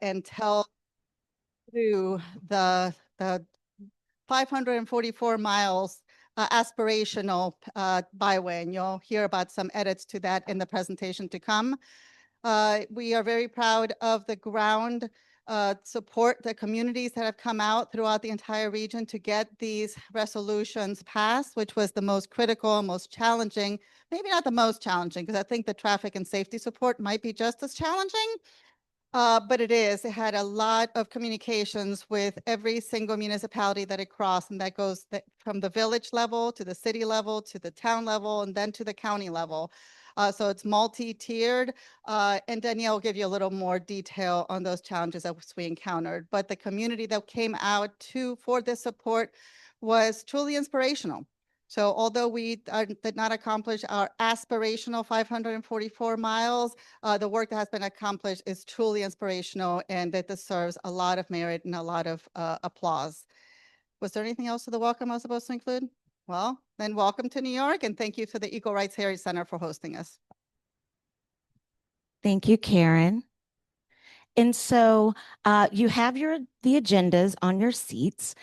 and tell through the 544 miles aspirational byway, and you'll hear about some edits to that in the presentation to come. We are very proud of the ground support, the communities that have come out throughout the entire region to get these resolutions passed, which was the most critical, most challenging, maybe not the most challenging, because I think the traffic and safety support might be just as challenging. But it had a lot of communications with every single municipality that it crossed, and that goes from the village level to the city level to the town level and then to the county level. So it's multi-tiered, and Danielle will give you a little more detail on those challenges that we encountered. But the community that came out for this support was truly inspirational. So although we did not accomplish our aspirational 544 miles, the work that has been accomplished is truly inspirational, and it deserves a lot of merit and a lot of applause. Was there anything else to the welcome I was supposed to include? Well, then welcome to New York, and thank you to the Equal Rights Harriet Center for hosting us. Thank you, Karen. And so you have the agendas on your seats.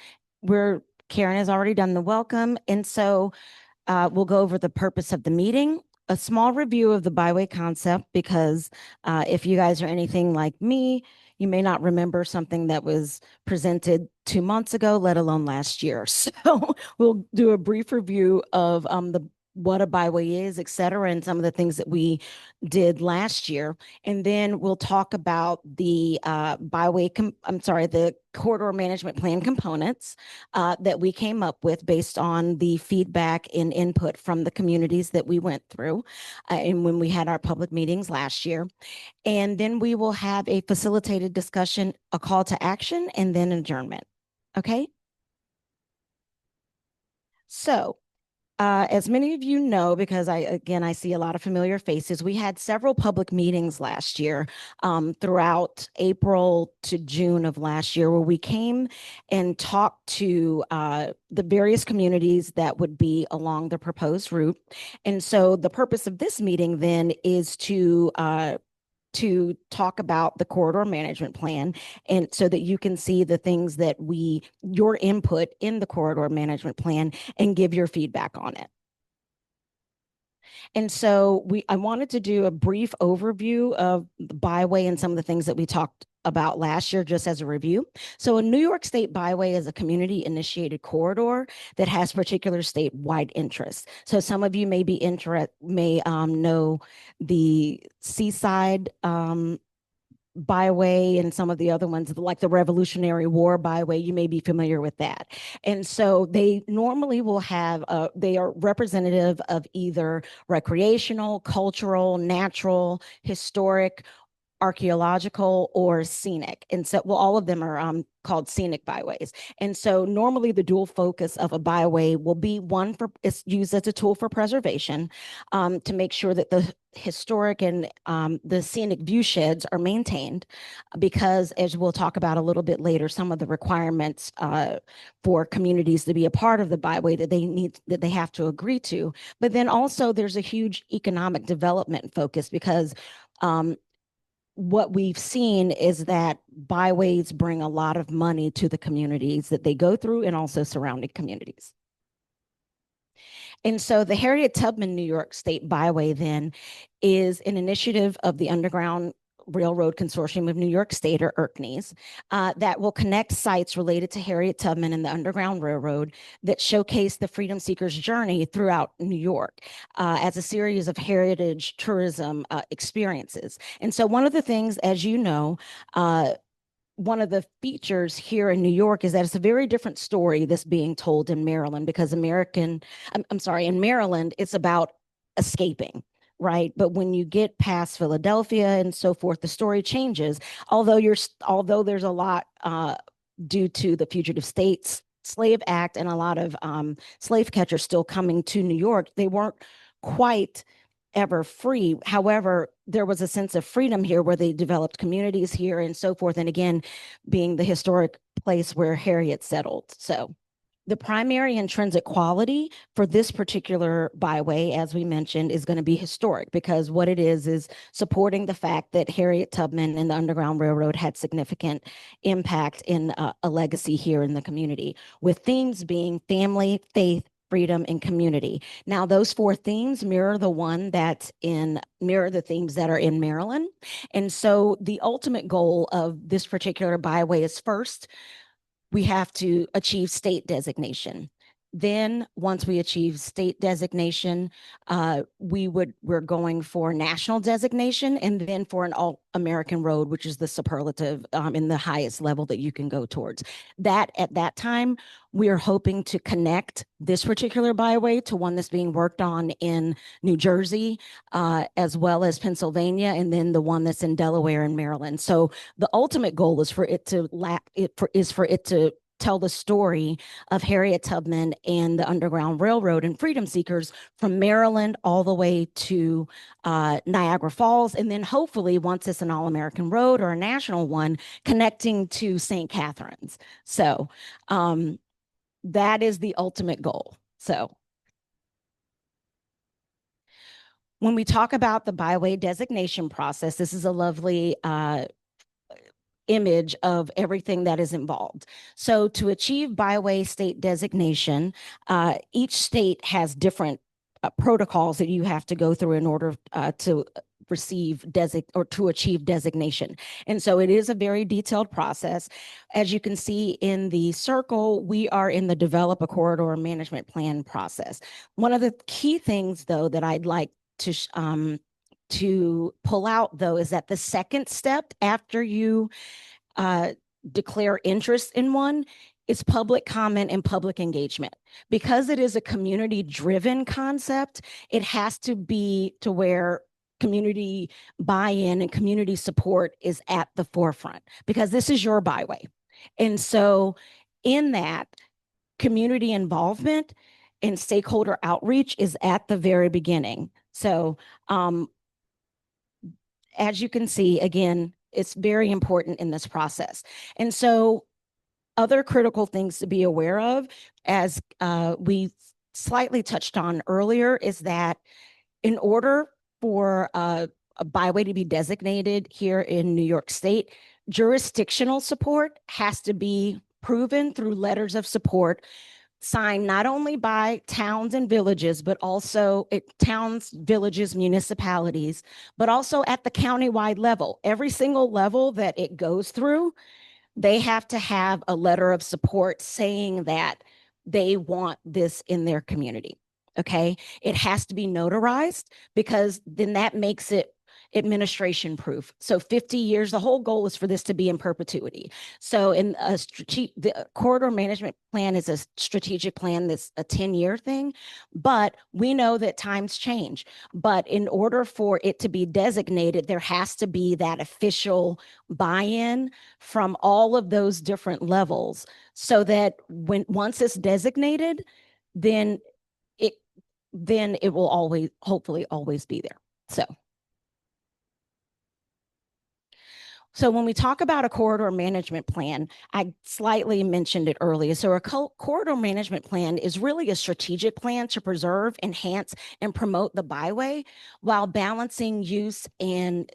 Karen has already done the welcome. And so we'll go over the purpose of the meeting, a small review of the Byway concept, because if you guys are anything like me, you may not remember something that was presented 2 months ago, let alone last year. So we'll do a brief review of what a byway is, et cetera, and some of the things that we did last year. And then we'll talk about the the corridor management plan components that we came up with based on the feedback and input from the communities that we went through and when we had our public meetings last year. And then we will have a facilitated discussion, a call to action, and then adjournment. Okay? So as many of you know, because I see a lot of familiar faces, we had several public meetings last year throughout April to June of last year, where we came and talked to the various communities that would be along the proposed route. And so the purpose of this meeting then is to talk about the corridor management plan, and so that you can see the things that your input in the corridor management plan and give your feedback on it. And so I wanted to do a brief overview of the byway and some of the things that we talked about last year, just as a review. So a New York State byway is a community initiated corridor that has particular statewide interests. So some of you may know the Seaside Byway and some of the other ones, like the Revolutionary War Byway. You may be familiar with that. And so they normally will have, they are representative of either recreational, cultural, natural, historic, archaeological, or scenic. And so, well, all of them are called scenic byways. And so normally the dual focus of a byway will be it's used as a tool for preservation, to make sure that the historic and the scenic view sheds are maintained, because as we'll talk about a little bit later, some of the requirements for communities to be a part of the byway that they have to agree to. But then also there's a huge economic development focus, because what we've seen is that byways bring a lot of money to the communities that they go through and also surrounding communities. And so the Harriet Tubman New York State Byway then is an initiative of the Underground Railroad Consortium of New York State, or IRCNES, that will connect sites related to Harriet Tubman and the Underground Railroad that showcase the freedom seekers' journey throughout New York as a series of heritage tourism experiences. And so one of the things, as you know, one of the features here in New York is that it's a very different story that's being told in Maryland, because in Maryland, it's about escaping. Right. But when you get past Philadelphia and so forth, the story changes. Although there's a lot due to the Fugitive Slave Act and a lot of slave catchers still coming to New York, they weren't quite ever free. However, there was a sense of freedom here, where they developed communities here and so forth. And again, being the historic place where Harriet settled. So The primary intrinsic quality for this particular byway, as we mentioned, is going to be historic, because what it is supporting the fact that Harriet Tubman and the Underground Railroad had significant impact in a legacy here in the community, with themes being family, faith, freedom, and community. Now, those four themes mirror the themes that are in Maryland. And so the ultimate goal of this particular byway is, first, we have to achieve state designation. Then once we achieve state designation, we're going for national designation, and then for an all-American road, which is the superlative in the highest level that you can go towards. That at that time, we are hoping to connect this particular byway to one that's being worked on in New Jersey, as well as Pennsylvania, and then the one that's in Delaware and Maryland. So the ultimate goal is for it to tell the story of Harriet Tubman and the Underground Railroad and freedom seekers from Maryland all the way to Niagara Falls. And then hopefully, once it's an all-American road or a national one, connecting to St. Catharines. So that is the ultimate goal. So when we talk about the byway designation process, this is a lovely image of everything that is involved. So to achieve byway state designation, each state has different protocols that you have to go through in order to achieve designation. And so it is a very detailed process. As you can see in the circle, we are in the develop a corridor management plan process. One of the key things, though, that I'd like to pull out, though, is that the second step after you declare interest in one is public comment and public engagement. Because it is a community-driven concept, it has to be to where community buy-in and community support is at the forefront, because this is your byway. And so in that, community involvement and stakeholder outreach is at the very beginning. So as you can see, again, it's very important in this process. And so other critical things to be aware of, as we slightly touched on earlier, is that in order for a byway to be designated here in New York State, jurisdictional support has to be proven through letters of support signed not only by towns and villages, but also towns, villages, municipalities, but also at the countywide level. Every single level that it goes through, they have to have a letter of support saying that they want this in their community. Okay, it has to be notarized, because then that makes it administration proof. So 50 years, the whole goal is for this to be in perpetuity. So the corridor management plan is a strategic plan that's a 10-year thing, but we know that times change. But in order for it to be designated, there has to be that official buy-in from all of those different levels, so that once it's designated, then it will always, hopefully always be there. So when we talk about a corridor management plan, I slightly mentioned it earlier. So a corridor management plan is really a strategic plan to preserve, enhance, and promote the byway while balancing use and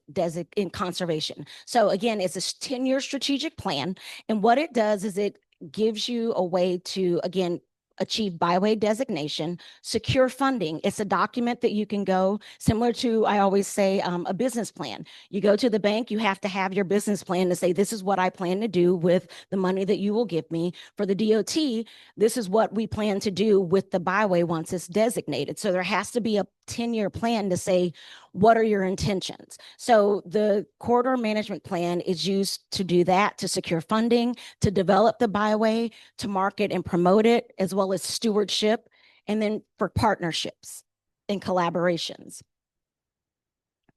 conservation. So again, it's a 10-year strategic plan. And what it does is it gives you a way to, again, achieve byway designation, secure funding. It's a document that you can go, similar to, I always say, a business plan. You go to the bank, you have to have your business plan to say, this is what I plan to do with the money that you will give me. For the DOT, this is what we plan to do with the byway once it's designated. So there has to be a 10-year plan to say, what are your intentions? So the corridor management plan is used to do that, to secure funding, to develop the byway, to market and promote it, as well as stewardship, and then for partnerships and collaborations.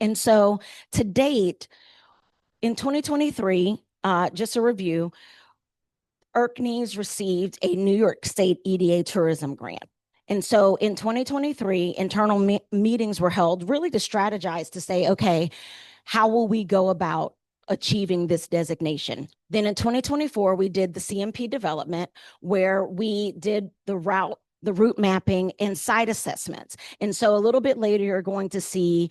And so to date, in 2023, just a review, Erkneys received a New York State EDA tourism grant. And so in 2023, internal meetings were held really to strategize, to say, okay, how will we go about achieving this designation. Then in 2024, we did the CMP development where we did the route mapping and site assessments. And so a little bit later, you're going to see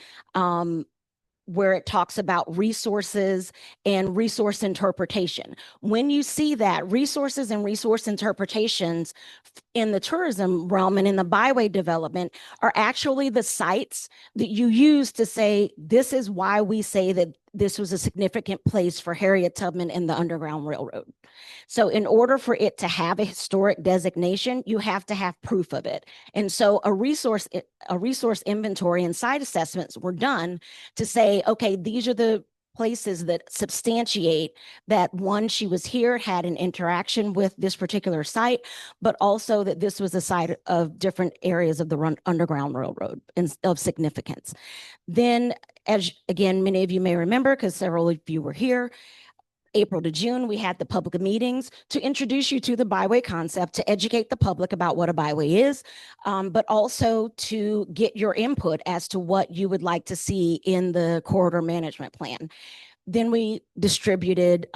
where it talks about resources and resource interpretation. When you see that, resources and resource interpretations in the tourism realm and in the byway development are actually the sites that you use to say, this is why we say that this was a significant place for Harriet Tubman and the Underground Railroad. So in order for it to have a historic designation, you have to have proof of it. And so a resource inventory and site assessments were done to say, okay, these are the places that substantiate that, one, she was here, had an interaction with this particular site, but also that this was a site of different areas of the Underground Railroad and of significance. Then, as again, many of you may remember, because several of you were here, April to June, we had the public meetings to introduce you to the byway concept, to educate the public about what a byway is, but also to get your input as to what you would like to see in the corridor management plan. Then we distributed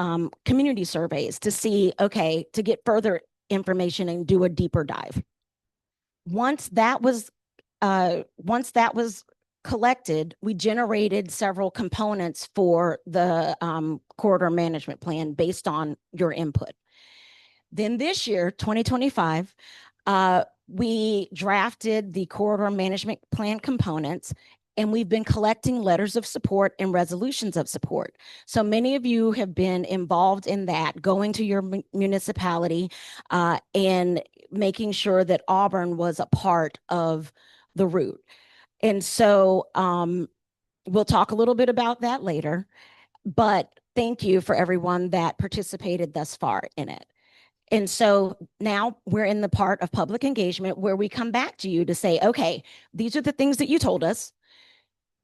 community surveys to see, okay, to get further information and do a deeper dive. Once that was collected, we generated several components for the corridor management plan based on your input. Then this year, 2025, we drafted the corridor management plan components, and we've been collecting letters of support and resolutions of support. So many of you have been involved in that, going to your municipality and making sure that Auburn was a part of the route. And so we'll talk a little bit about that later, but thank you for everyone that participated thus far in it. And so now we're in the part of public engagement where we come back to you to say, okay, these are the things that you told us.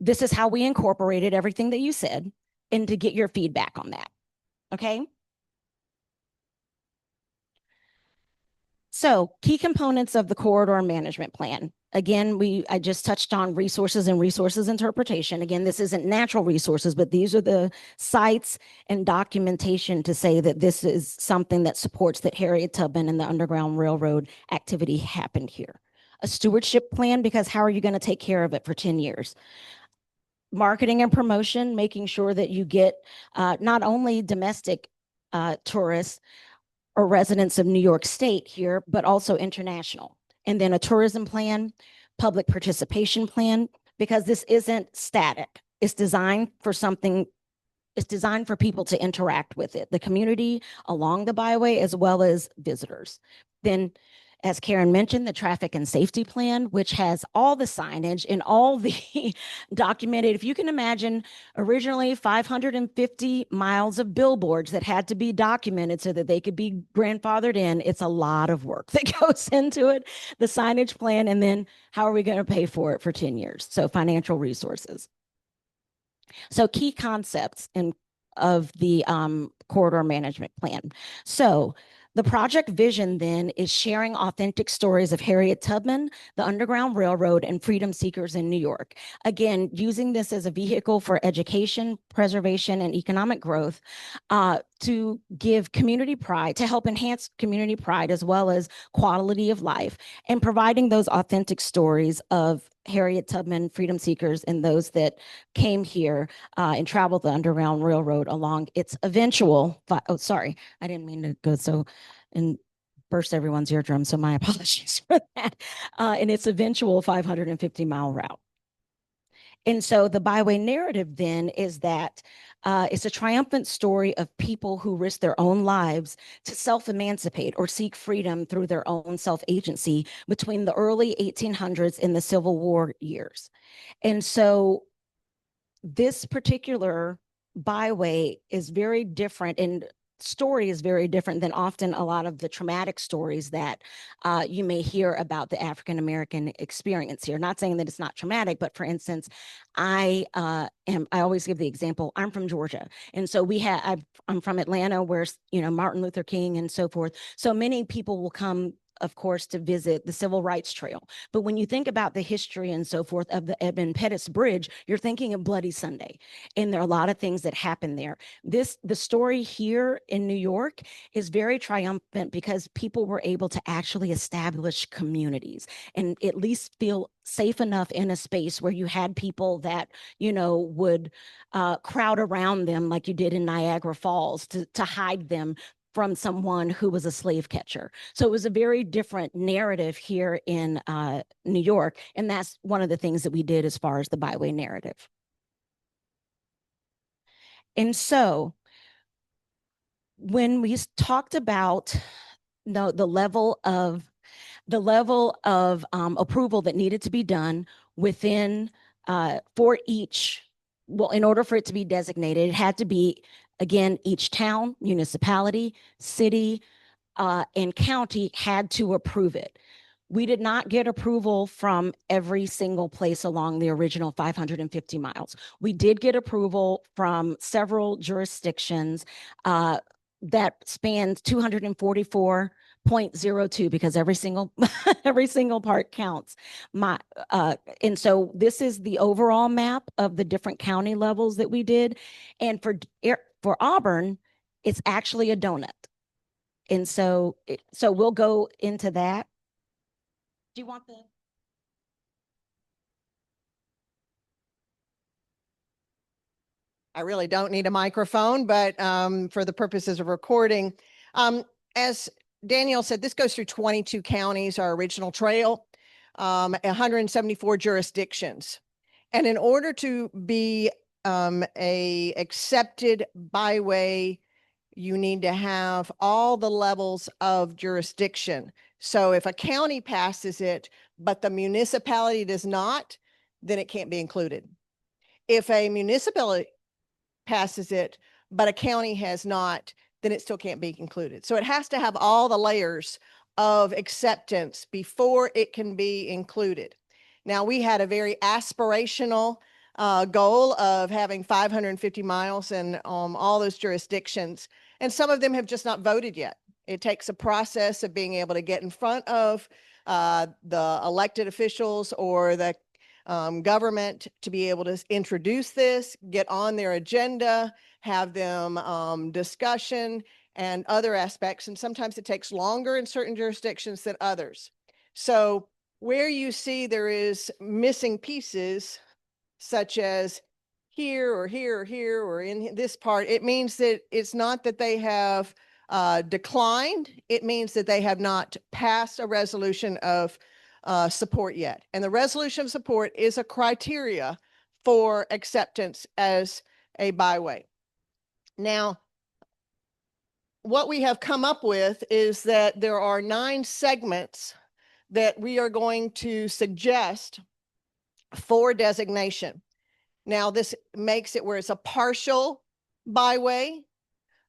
This is how we incorporated everything that you said, and to get your feedback on that. Okay. So key components of the corridor management plan. Again, I just touched on resources and resources interpretation. Again, this isn't natural resources, but these are the sites and documentation to say that this is something that supports that Harriet Tubman and the Underground Railroad activity happened here. A stewardship plan, because how are you going to take care of it for 10 years? Marketing and promotion, making sure that you get not only domestic tourists or residents of New York State here, but also international. And then a tourism plan, public participation plan, because this isn't static. It's designed for something, it's designed for people to interact with it, the community along the byway, as well as visitors. Then, as Karen mentioned, the traffic and safety plan, which has all the signage and all the documented. If you can imagine, originally 550 miles of billboards that had to be documented so that they could be grandfathered in. It's a lot of work that goes into it, the signage plan, and then how are we going to pay for it for 10 years? So financial resources. So key concepts of the corridor management plan. So the project vision then is sharing authentic stories of Harriet Tubman, the Underground Railroad, and freedom seekers in New York. Again, using this as a vehicle for education, preservation, and economic growth to give community pride, to help enhance community pride as well as quality of life, and providing those authentic stories of Harriet Tubman, freedom seekers, and those that came here and traveled the Underground Railroad along its eventual, oh, sorry, I didn't mean to go so and burst everyone's eardrum, so my apologies for that, in its eventual 550-mile route. And so the byway narrative then is that it's a triumphant story of people who risk their own lives to self-emancipate or seek freedom through their own self-agency between the early 1800s and the Civil War years. And so this particular byway is very different, and story is very different than often a lot of the traumatic stories that you may hear about the African-American experience here. Not saying that it's not traumatic, but for instance, I always give the example, I'm from Georgia. And so I'm from Atlanta where, Martin Luther King and so forth. So many people will come of course, to visit the Civil Rights Trail. But when you think about the history and so forth of the Edmund Pettus Bridge, you're thinking of Bloody Sunday. And there are a lot of things that happen there. The story here in New York is very triumphant because people were able to actually establish communities and at least feel safe enough in a space where you had people that, would crowd around them like you did in Niagara Falls to hide them from someone who was a slave catcher. So it was a very different narrative here in New York. And that's one of the things that we did as far as the Byway narrative. And so when we talked about the level of approval that needed to be done within for each, well, in order for it to be designated, it had to be, again, each town, municipality, city, and county had to approve it. We did not get approval from every single place along the original 550 miles. We did get approval from several jurisdictions that spans 244.02 because every single every single part counts. And so this is the overall map of the different county levels that we did. And for Auburn, it's actually a donut. And so we'll go into that. Do you want the? I really don't need a microphone, but for the purposes of recording, as Danielle said, this goes through 22 counties, our original trail, 174 jurisdictions. And in order to be a accepted byway, you need to have all the levels of jurisdiction. So if a county passes it, but the municipality does not, then it can't be included. If a municipality passes it, but a county has not, then it still can't be included. So it has to have all the layers of acceptance before it can be included. Now, we had a very aspirational goal of having 550 miles in all those jurisdictions, and some of them have just not voted yet. It takes a process of being able to get in front of the elected officials or the government to be able to introduce this, get on their agenda, have them discussion and other aspects. And sometimes it takes longer in certain jurisdictions than others. So where you see there is missing pieces, such as here or here or here or in this part, it means that it's not that they have declined. It means that they have not passed a resolution of support yet. And the resolution of support is a criteria for acceptance as a byway. Now, what we have come up with is that there are 9 segments that we are going to suggest for designation. Now, this makes it where it's a partial byway,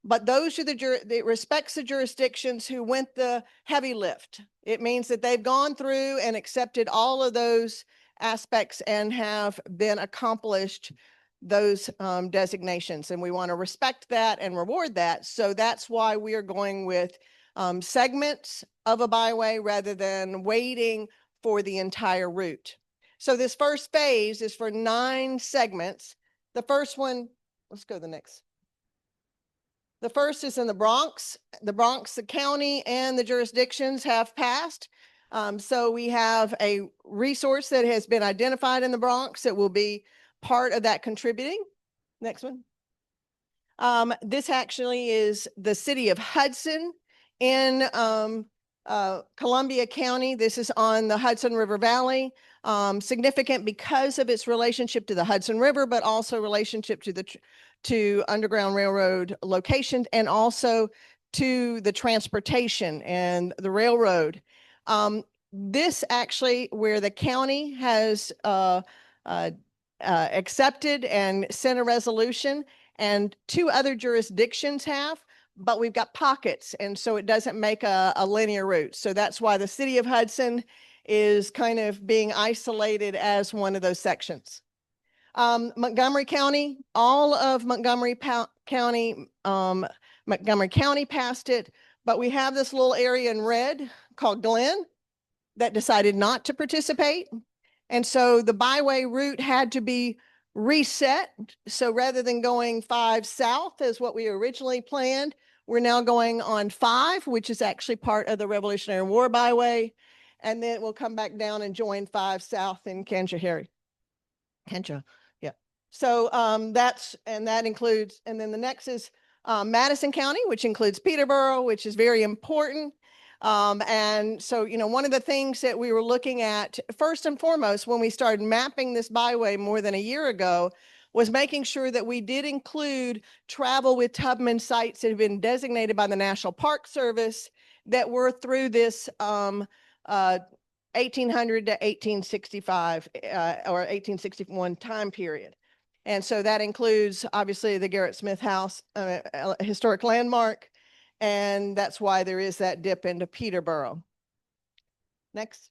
but those are it respects the jurisdictions who went the heavy lift. It means that they've gone through and accepted all of those aspects and have been accomplished those designations. And we want to respect that and reward that. So that's why we are going with segments of a byway rather than waiting for the entire route. So this first phase is for 9 segments. The first one, let's go to the next. The first is in the Bronx. The county and the jurisdictions have passed. So we have a resource that has been identified in the Bronx that will be part of that contributing. Next one. This actually is the city of Hudson in Columbia County. This is on the Hudson River Valley. Significant because of its relationship to the Hudson River, but also relationship to Underground Railroad locations and also to the transportation and the railroad. This actually where the county has accepted and sent a resolution, and 2 other jurisdictions have, but we've got pockets, and so it doesn't make a linear route. So that's why the city of Hudson is kind of being isolated as one of those sections. Montgomery County, all of Montgomery County passed it, but we have this little area in red called Glenn that decided not to participate. And so the byway route had to be reset. So rather than going 5 south as what we originally planned, we're now going on 5, which is actually part of the Revolutionary War byway. And then we'll come back down and join 5 south in Kendra. Yeah. So that includes, and then the next is Madison County, which includes Peterborough, which is very important. And so, one of the things that we were looking at first and foremost when we started mapping this byway more than a year ago was making sure that we did include travel with Tubman sites that have been designated by the National Park Service that were through this 1800 to 1865 or 1861 time period. And so that includes obviously the Garrett Smith House, a historic landmark, and that's why there is that dip into Peterborough. Next.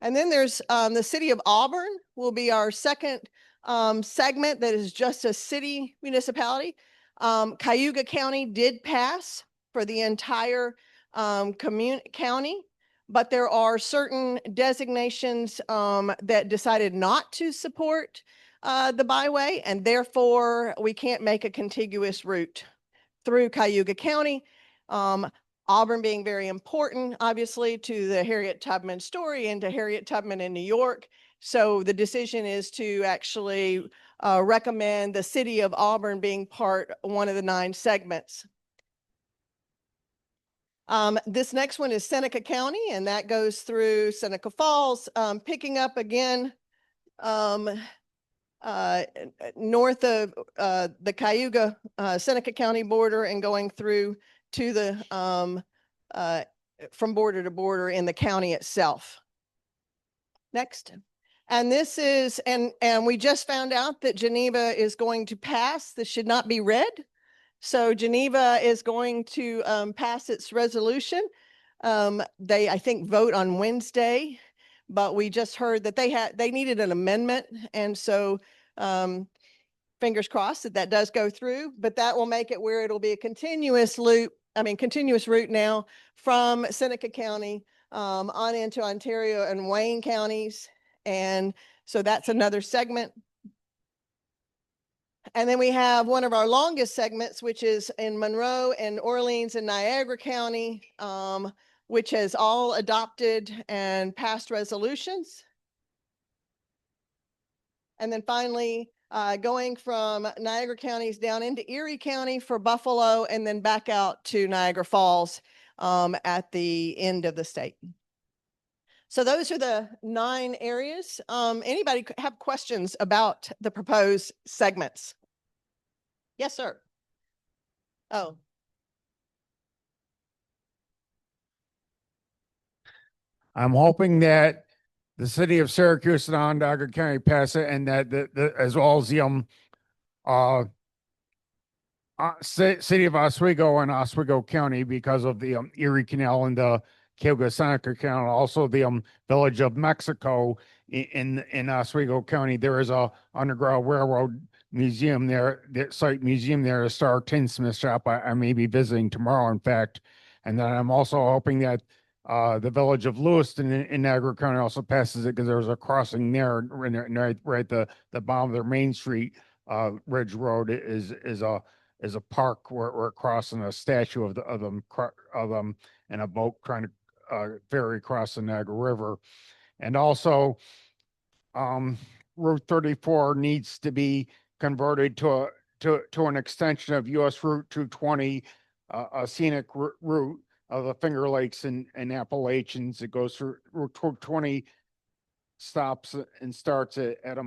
And then there's the city of Auburn will be our second segment that is just a city municipality. Cayuga County did pass for the entire county, but there are certain designations that decided not to support the byway, and therefore we can't make a contiguous route through Cayuga County. Auburn being very important, obviously, to the Harriet Tubman story and to Harriet Tubman in New York. So the decision is to actually recommend the city of Auburn being one of the 9 segments. This next one is Seneca County, and that goes through Seneca Falls, picking up again north of the Cayuga Seneca County border and going through to the from border to border in the county itself. Next. And this is, and we just found out that Geneva is going to pass. This should not be read. So Geneva is going to pass its resolution. They, I think, vote on Wednesday, but we just heard that they needed an amendment. And so fingers crossed that that does go through, but that will make it where it'll be a continuous route now from Seneca County on into Ontario and Wayne counties. And so that's another segment. And then we have one of our longest segments, which is in Monroe and Orleans and Niagara County, which has all adopted and passed resolutions. And then finally, going from Niagara counties down into Erie County for Buffalo, and then back out to Niagara Falls at the end of the state. So those are the 9 areas. Anybody have questions about the proposed segments? Yes, sir. Oh. I'm hoping that the city of Syracuse and Onondaga County pass it, and that as well as the city of Oswego and Oswego County, because of the Erie Canal and the Cayuga Seneca Canal, also the village of Mexico in Oswego County. There is a Underground Railroad museum there, the site museum there, a Star Tinsmith shop. I may be visiting tomorrow, in fact. And then I'm also hoping that the village of Lewiston in Niagara County also passes it, because there's a crossing there, right the bottom of their Main Street Ridge Road is a park where we're crossing a statue of them and a boat trying to ferry across the Niagara River. And also Route 34 needs to be converted to an extension of US Route 220, a scenic route of the Finger Lakes and Appalachians. It goes through Route 220, stops and starts at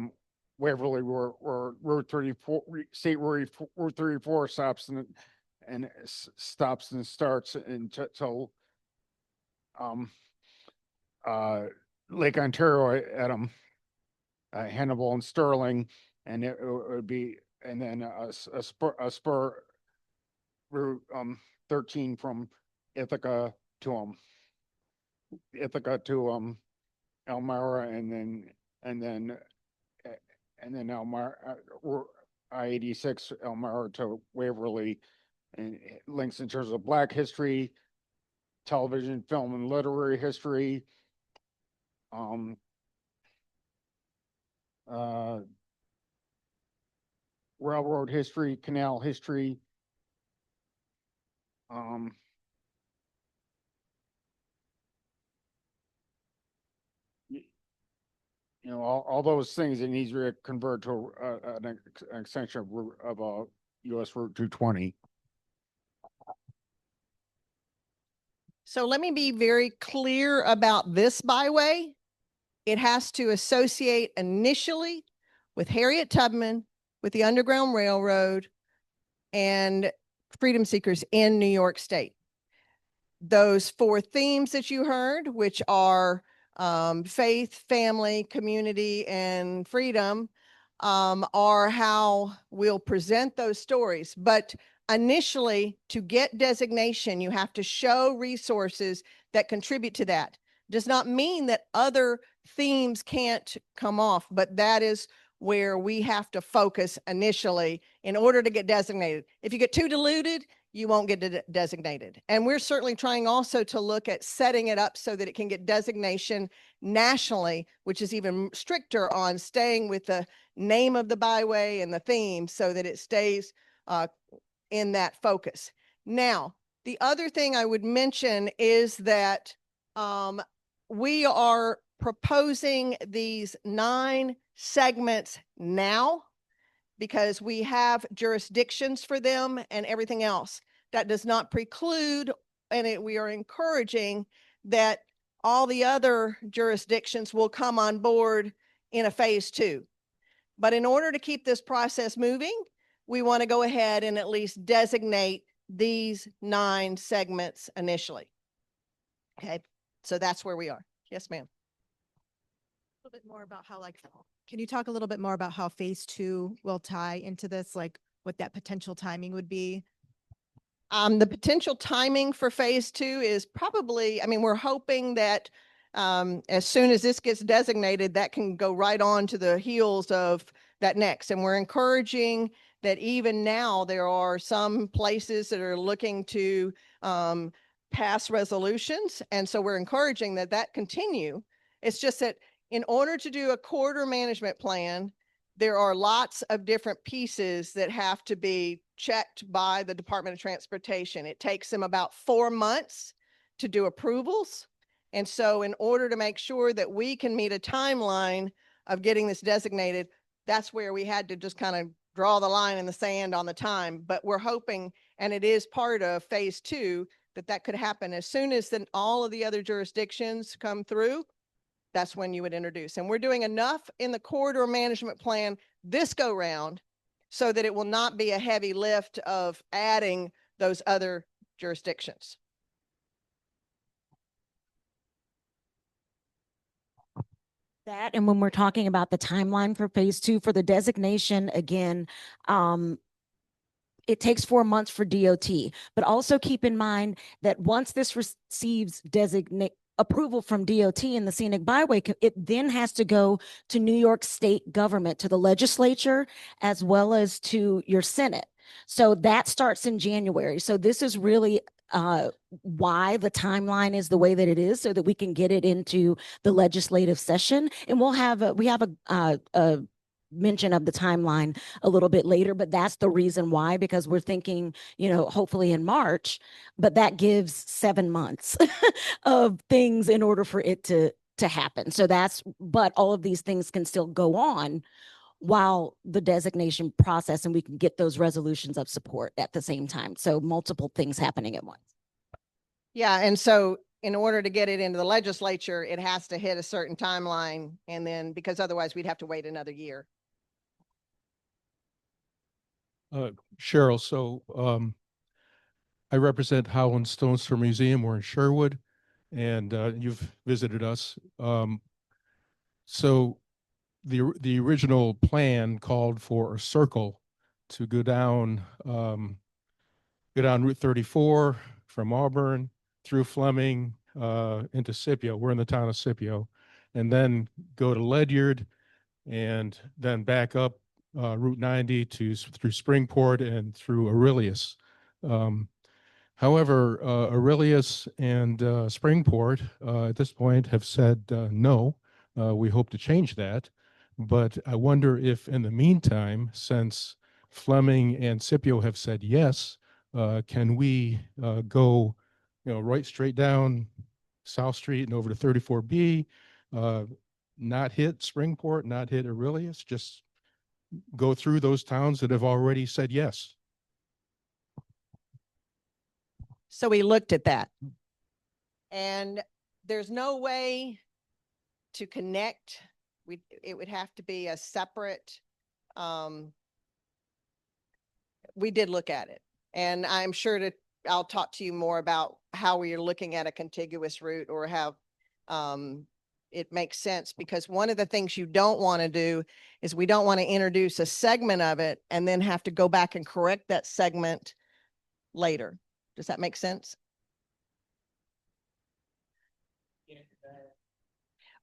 Waverly, where Route 34, State Route 34 stops and stops and starts until Lake Ontario at Hannibal and Sterling, and it would be, and then a spur Route 13 from Ithaca to Elmira, and then Elmira, I-86 Elmira to Waverly, and it links in terms of Black history, television, film, and literary history. Uh, Railroad history, canal history. Um, you know, all those things, it needs to convert to an extension of a US Route 220. So let me be very clear about this byway. It has to associate initially with Harriet Tubman, with the Underground Railroad, and freedom seekers in New York State. Those four themes that you heard, which are faith, family, community, and freedom, are how we'll present those stories. But initially, to get designation, you have to show resources that contribute to that. Does not mean that other themes can't come off, but that is where we have to focus initially in order to get designated. If you get too diluted, you won't get designated. And we're certainly trying also to look at setting it up so that it can get designation nationally, which is even stricter on staying with the name of the byway and the theme so that it stays in that focus. Now, the other thing I would mention is that we are proposing these 9 segments now because we have jurisdictions for them and everything else. That does not preclude, and we are encouraging that all the other jurisdictions will come on board in a phase 2. But in order to keep this process moving, we want to go ahead and at least designate these 9 segments initially. Okay, so that's where we are. Yes, ma'am. A little bit more about how, can you talk a little bit more about how phase 2 will tie into this, like what that potential timing would be? The potential timing for phase 2 is probably, I mean, we're hoping that as soon as this gets designated, that can go right on to the heels of that next. And we're encouraging that even now there are some places that are looking to pass resolutions. And so we're encouraging that that continue. It's just that in order to do a corridor management plan, there are lots of different pieces that have to be checked by the Department of Transportation. It takes them about 4 months to do approvals. And so in order to make sure that we can meet a timeline of getting this designated, that's where we had to just kind of draw the line in the sand on the time. But we're hoping, and it is part of phase 2, that that could happen as soon as then all of the other jurisdictions come through. That's when you would introduce. And we're doing enough in the corridor management plan this go round so that it will not be a heavy lift of adding those other jurisdictions. That, and when we're talking about the timeline for phase 2 for the designation, again, it takes 4 months for DOT, but also keep in mind that once this receives approval from DOT and the Scenic Byway, it then has to go to New York State government, to the legislature, as well as to your Senate. So that starts in January. So this is really why the timeline is the way that it is, so that we can get it into the legislative session. And we have a mention of the timeline a little bit later, but that's the reason why, because we're thinking, hopefully in March, but that gives 7 months of things in order for it to happen. So but all of these things can still go on while the designation process, and we can get those resolutions of support at the same time. So multiple things happening at once. Yeah, and so in order to get it into the legislature, it has to hit a certain timeline, and then because otherwise we'd have to wait another year. Cheryl, so I represent Howland Stone Store Museum. We're in Sherwood, and you've visited us. So the original plan called for a circle to go down Route 34 from Auburn through Fleming into Scipio. We're in the town of Scipio, and then go to Ledyard, and then back up Route 90 through Springport and through Aurelius. However, Aurelius and Springport at this point have said no. We hope to change that. But I wonder if in the meantime, since Fleming and Scipio have said yes, can we go, right straight down South Street and over to 34B, not hit Springport, not hit Aurelius, just go through those towns that have already said yes? So we looked at that. And there's no way to connect. It would have to be a separate, we did look at it. And I'm sure I'll talk to you more about how we are looking at a contiguous route or how it makes sense, because one of the things you don't want to do is we don't want to introduce a segment of it and then have to go back and correct that segment later. Does that make sense?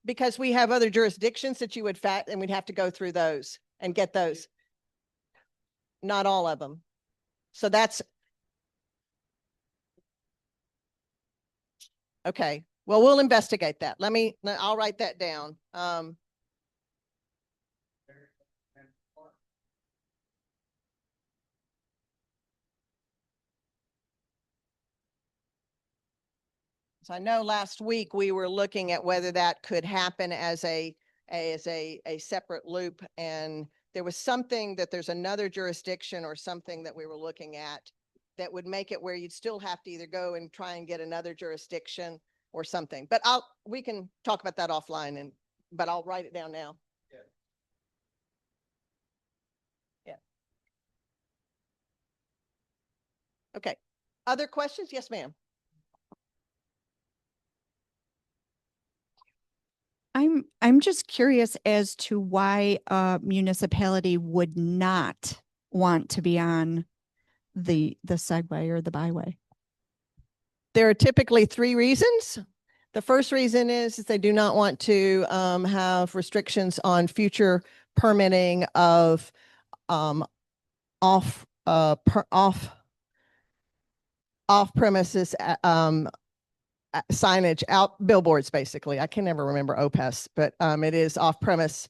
Because we have other jurisdictions that you would and we'd have to go through those and get those. Not all of them. So that's okay. Well, we'll investigate that. I'll write that down. So I know last week we were looking at whether that could happen as a separate loop, and there was something that there's another jurisdiction or something that we were looking at that would make it where you'd still have to either go and try and get another jurisdiction or something. But we can talk about that offline, but I'll write it down now. Yeah. Okay. Other questions? Yes, ma'am. I'm just curious as to why a municipality would not want to be on the Segway or the Byway. There are typically 3 reasons. The first reason is they do not want to have restrictions on future permitting of off premises signage, out billboards, basically. I can never remember OPES, but it is off premise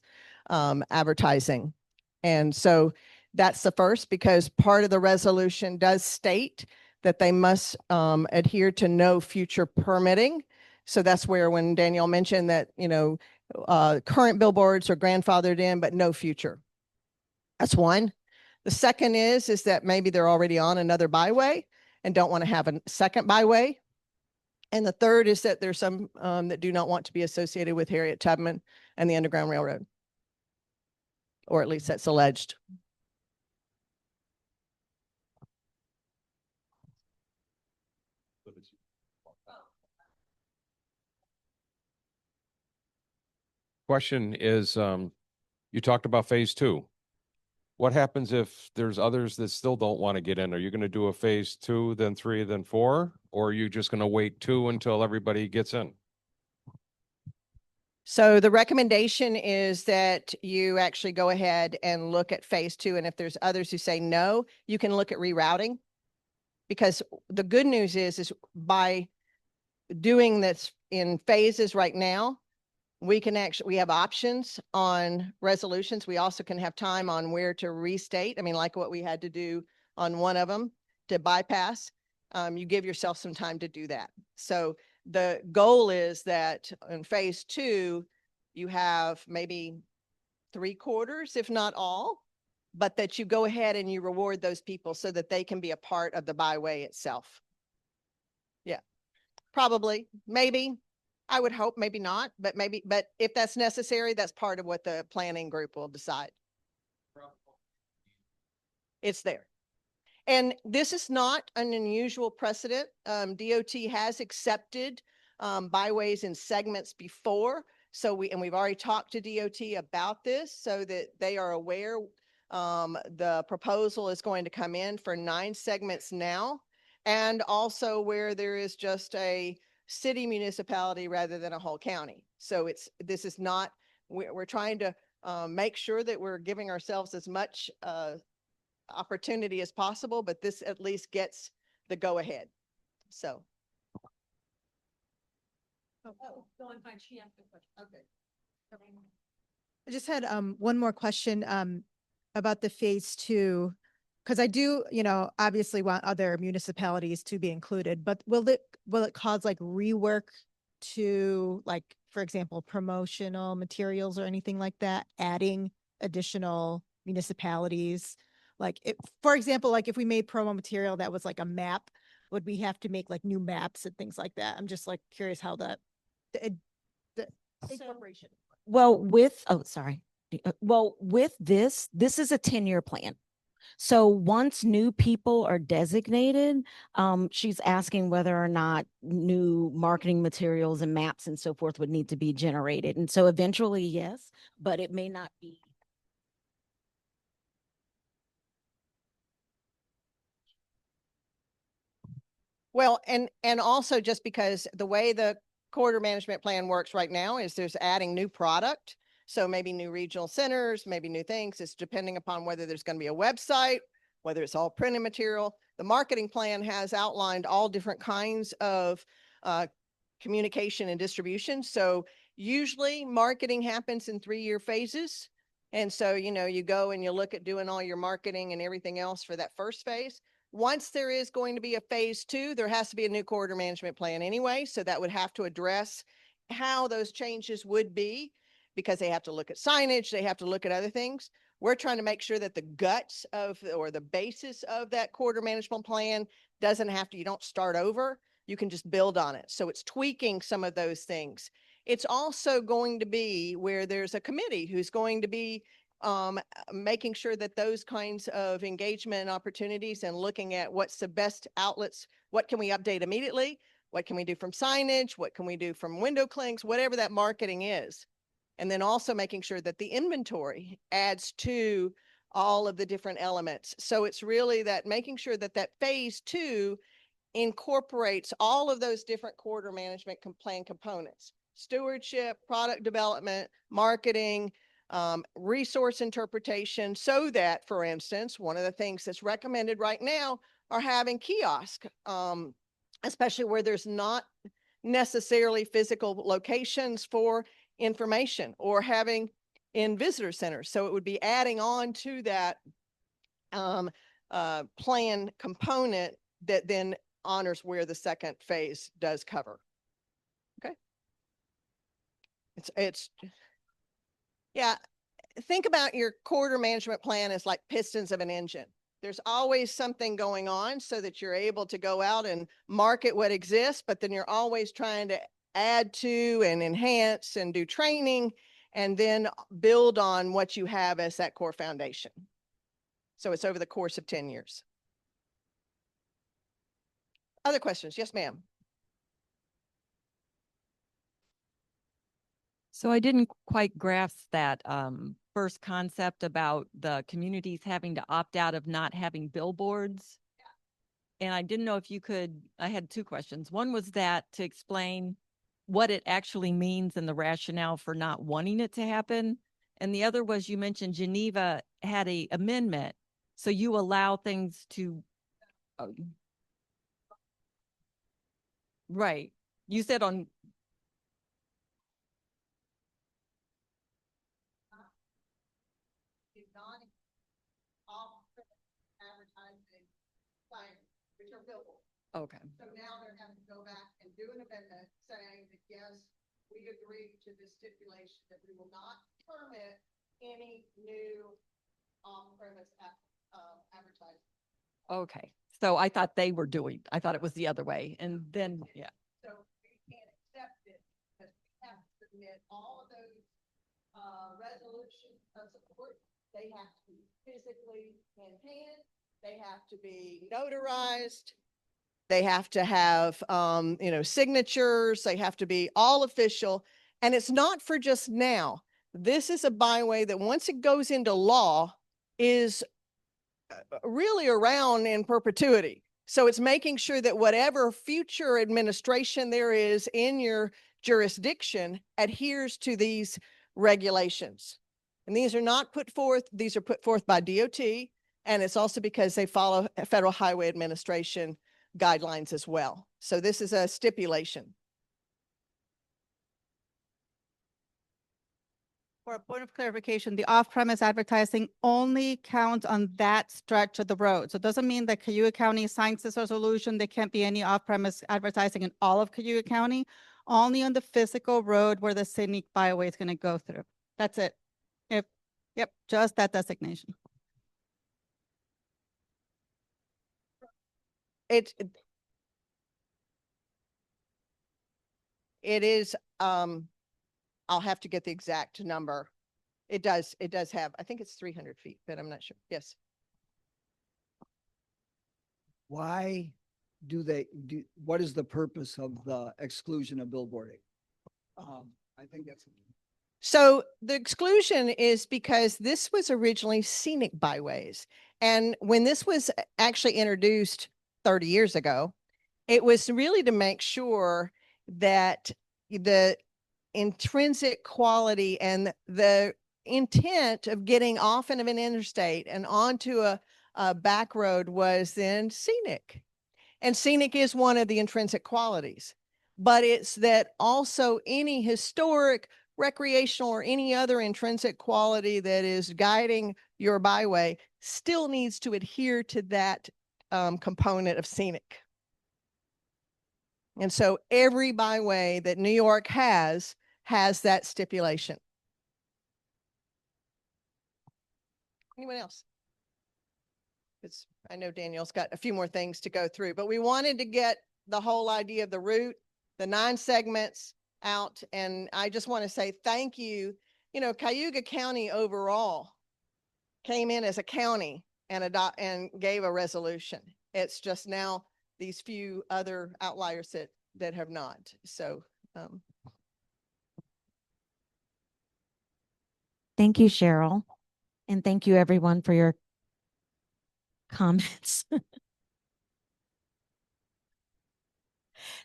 advertising. And so that's the first, because part of the resolution does state that they must adhere to no future permitting. So that's where when Danielle mentioned that, current billboards are grandfathered in, but no future. That's one. The second is that maybe they're already on another byway and don't want to have a second byway. And the third is that there's some that do not want to be associated with Harriet Tubman and the Underground Railroad, or at least that's alleged. Question is, you talked about phase 2. What happens if there's others that still don't want to get in? Are you going to do a phase 2, then 3, then 4? Or are you just going to wait 2 until everybody gets in? So the recommendation is that you actually go ahead and look at phase 2. And if there's others who say no, you can look at rerouting. Because the good news is by doing this in phases right now, we have options on resolutions. We also can have time on where to restate. I mean, like what we had to do on one of them to bypass. You give yourself some time to do that. So the goal is that in phase 2, you have maybe 3/4, if not all, but that you go ahead and you reward those people so that they can be a part of the byway itself. Yeah, probably, maybe. I would hope, maybe not, but if that's necessary, that's part of what the planning group will decide. It's there. And this is not an unusual precedent. DOT has accepted byways in segments before. So we've already talked to DOT about this so that they are aware. The proposal is going to come in for 9 segments now, and also where there is just a city municipality rather than a whole county. So this is not, we're trying to make sure that we're giving ourselves as much opportunity as possible, but this at least gets the go ahead. So. I just had one more question about the phase two. Because I do, obviously want other municipalities to be included, but will it cause like rework to, like, for example, promotional materials or anything like that, adding additional municipalities? Like, for example, like if we made promo material that was like a map, would we have to make like new maps and things like that? I'm just like curious how the incorporation. Well, with this is a 10-year plan. So once new people are designated, she's asking whether or not new marketing materials and maps and so forth would need to be generated. And so eventually, yes, but it may not be. Well, and also just because the way the corridor management plan works right now is there's adding new product. So maybe new regional centers, maybe new things. It's depending upon whether there's going to be a website, whether it's all printed material. The marketing plan has outlined all different kinds of communication and distribution. So usually marketing happens in 3-year phases. And so, you go and you look at doing all your marketing and everything else for that first phase. Once there is going to be a phase 2, there has to be a new corridor management plan anyway. So that would have to address how those changes would be, because they have to look at signage, they have to look at other things. We're trying to make sure that the guts of, or the basis of that corridor management plan doesn't have to, you don't start over, you can just build on it. So it's tweaking some of those things. It's also going to be where there's a committee who's going to be making sure that those kinds of engagement opportunities and looking at what's the best outlets, what can we update immediately, what can we do from signage, what can we do from window clings, whatever that marketing is. And then also making sure that the inventory adds to all of the different elements. So it's really that making sure that that phase 2 incorporates all of those different corridor management plan components: stewardship, product development, marketing, resource interpretation, so that, for instance, one of the things that's recommended right now are having kiosk, especially where there's not necessarily physical locations for information, or having in visitor centers. So it would be adding on to that plan component that then honors where the second phase does cover. Okay. Yeah. Think about your corridor management plan as like pistons of an engine. There's always something going on so that you're able to go out and market what exists, but then you're always trying to add to and enhance and do training and then build on what you have as that core foundation. So it's over the course of 10 years. Other questions? Yes, ma'am. So I didn't quite grasp that first concept about the communities having to opt out of not having billboards. And I didn't know if you could, I had 2 questions. One was that to explain what it actually means and the rationale for not wanting it to happen. And the other was, you mentioned Geneva had an amendment. So you allow things to, right. You said on, okay. So now they're having to go back and do an amendment saying that, yes, we agree to this stipulation that we will not permit any new off-premise advertising. Okay. So I thought they were doing, I thought it was the other way. And then, yeah. So we can't accept it because we have to submit all of those resolutions of support. They have to be physically in hand. They have to be notarized. They have to have, signatures. They have to be all official. And it's not for just now. This is a byway that once it goes into law is really around in perpetuity. So it's making sure that whatever future administration there is in your jurisdiction adheres to these regulations. And these are not put forth, these are put forth by DOT. And it's also because they follow Federal Highway Administration guidelines as well. So this is a stipulation. For a point of clarification, the off-premise advertising only counts on that stretch of the road. So it doesn't mean that Cayuga County signs this resolution, there can't be any off-premise advertising in all of Cayuga County, only on the physical road where the scenic byway is going to go through. That's it. Yep, just that designation. It is, I'll have to get the exact number. It does have, I think it's 300 feet, but I'm not sure. Yes. Why what is the purpose of the exclusion of billboarding? I think that's. So the exclusion is because this was originally scenic byways. And when this was actually introduced 30 years ago, it was really to make sure that the intrinsic quality and the intent of getting off of an interstate and onto a back road was then scenic. And scenic is one of the intrinsic qualities, but it's that also any historic, recreational, or any other intrinsic quality that is guiding your byway still needs to adhere to that component of scenic. And so every byway that New York has that stipulation. Anyone else? Because I know Daniel's got a few more things to go through, but we wanted to get the whole idea of the route, the 9 segments out. And I just want to say thank you. You know, Cayuga County overall came in as a county and gave a resolution. It's just now these few other outliers that have not. So Thank you, Cheryl. And thank you everyone for your comments.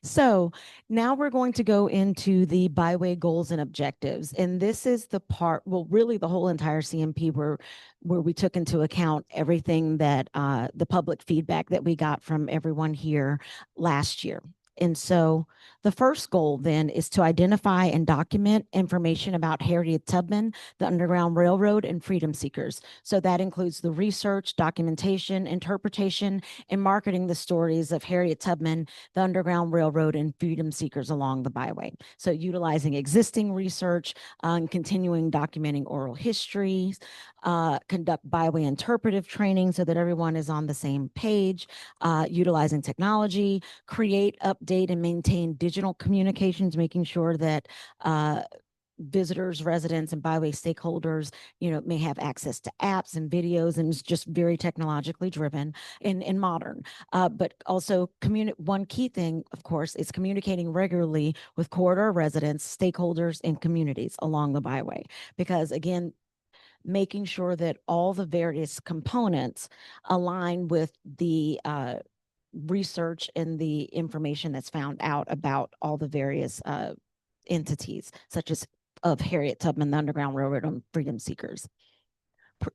So now we're going to go into the byway goals and objectives. And this is the part, well, really the whole entire CMP where we took into account everything that the public feedback that we got from everyone here last year. And so the first goal then is to identify and document information about Harriet Tubman, the Underground Railroad, and freedom seekers. So that includes the research, documentation, interpretation, and marketing the stories of Harriet Tubman, the Underground Railroad, and freedom seekers along the byway. So utilizing existing research, and continuing documenting oral histories, conduct byway interpretive training so that everyone is on the same page, utilizing technology, create, update, and maintain digital communications, making sure that visitors, residents, and byway stakeholders, may have access to apps and videos, and it's just very technologically driven and modern. But also one key thing, of course, is communicating regularly with corridor residents, stakeholders, and communities along the byway. Because again, making sure that all the various components align with the research and the information that's found out about all the various entities, such as of Harriet Tubman, the Underground Railroad, and freedom seekers.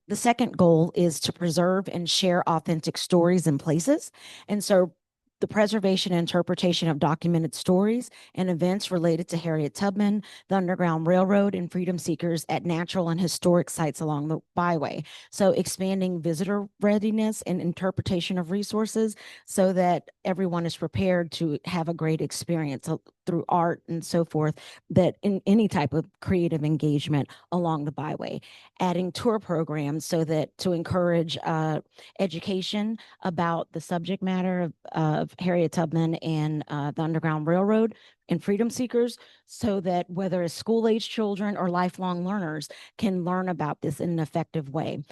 The second goal is to preserve and share authentic stories and places. And so the preservation and interpretation of documented stories and events related to Harriet Tubman, the Underground Railroad, and freedom seekers at natural and historic sites along the byway. So expanding visitor readiness and interpretation of resources so that everyone is prepared to have a great experience through art and so forth, that in any type of creative engagement along the byway. Adding tour programs so that to encourage education about the subject matter of Harriet Tubman and the Underground Railroad and freedom seekers, so that whether it's school-age children or lifelong learners can learn about this in an effective way.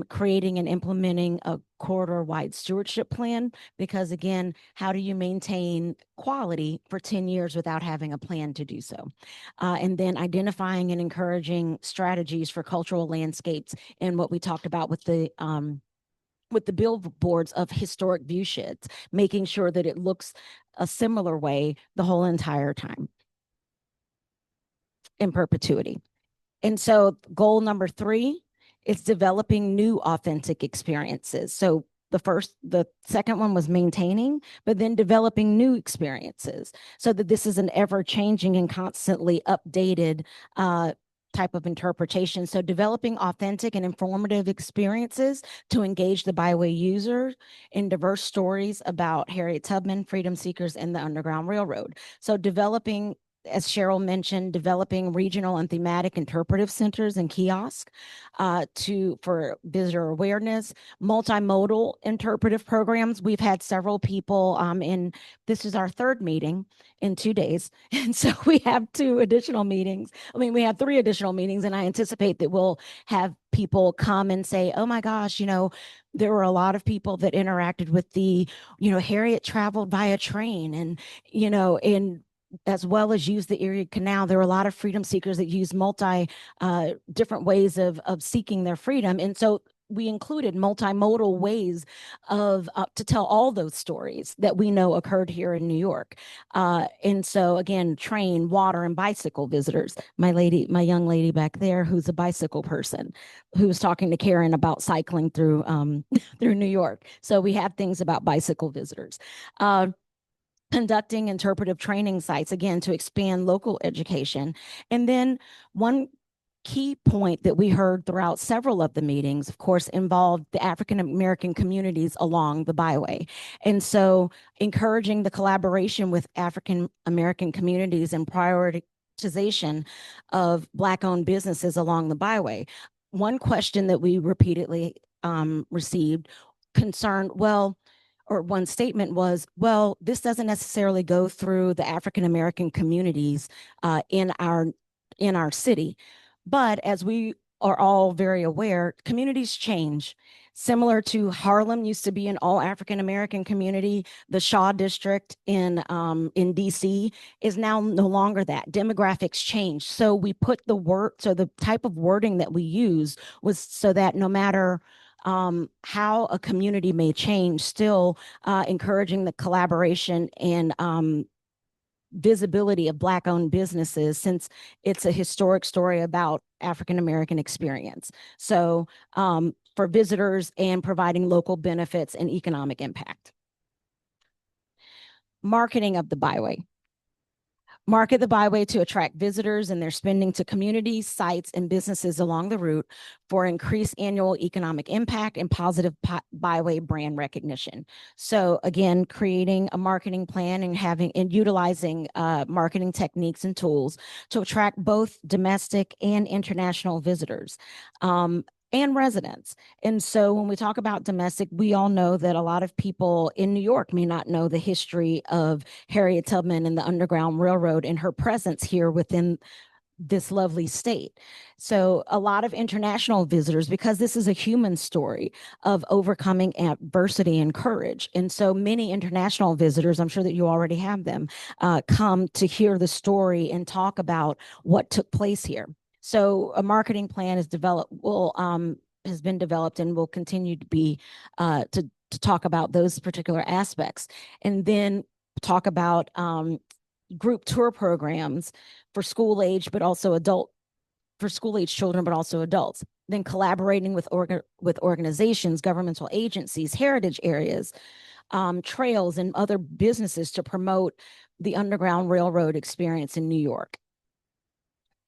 Creating and implementing a corridor-wide stewardship plan, because again, how do you maintain quality for 10 years without having a plan to do so? And then identifying and encouraging strategies for cultural landscapes, and what we talked about with the billboards of historic view sheds, making sure that it looks a similar way the whole entire time in perpetuity. And so goal number 3 is developing new authentic experiences. So the second one was maintaining, but then developing new experiences so that this is an ever changing and constantly updated type of interpretation. So developing authentic and informative experiences to engage the Byway user in diverse stories about Harriet Tubman, freedom seekers, and the Underground Railroad. So developing, as Cheryl mentioned, developing regional and thematic interpretive centers and kiosks for visitor awareness, multimodal interpretive programs. We've had several people this is our third meeting in 2 days. And so we have 2 additional meetings. We have 3 additional meetings, and I anticipate that we'll have people come and say, oh my gosh, there were a lot of people that interacted with Harriet traveled via train and as well as use the Erie Canal. There were a lot of freedom seekers that use different ways of seeking their freedom. And so we included multimodal ways to tell all those stories that we know occurred here in New York. And so again, train, water, and bicycle visitors. My young lady back there, who's a bicycle person, who was talking to Karen about cycling through through New York. So we have things about bicycle visitors. Conducting interpretive training sites, again, to expand local education. And then one key point that we heard throughout several of the meetings, of course, involved the African American communities along the Byway. And so encouraging the collaboration with African American communities and prioritization of Black-owned businesses along the Byway. One question that we repeatedly received concerned, one statement was, well, this doesn't necessarily go through the African American communities in our city. But as we are all very aware, communities change. Similar to Harlem used to be an all African American community, the Shaw District in DC is now no longer that. Demographics change. So we put the type of wording that we use was so that no matter how a community may change, still encouraging the collaboration and visibility of Black-owned businesses, since it's a historic story about African-American experience. So for visitors and providing local benefits and economic impact. Marketing of the Byway. Market the Byway to attract visitors and their spending to communities, sites, and businesses along the route for increased annual economic impact and positive Byway brand recognition. So again, creating a marketing plan and utilizing marketing techniques and tools to attract both domestic and international visitors. And residents. And so when we talk about domestic, we all know that a lot of people in New York may not know the history of Harriet Tubman and the Underground Railroad and her presence here within this lovely state. So a lot of international visitors, because this is a human story of overcoming adversity and courage. And so many international visitors, I'm sure that you already have them, come to hear the story and talk about what took place here. So a marketing plan is has been developed and will continue to be to talk about those particular aspects, and then talk about group tour programs for school age, but also for school age children, but also adults. Then collaborating with organizations, governmental agencies, heritage areas, trails, and other businesses to promote the Underground Railroad experience in New York.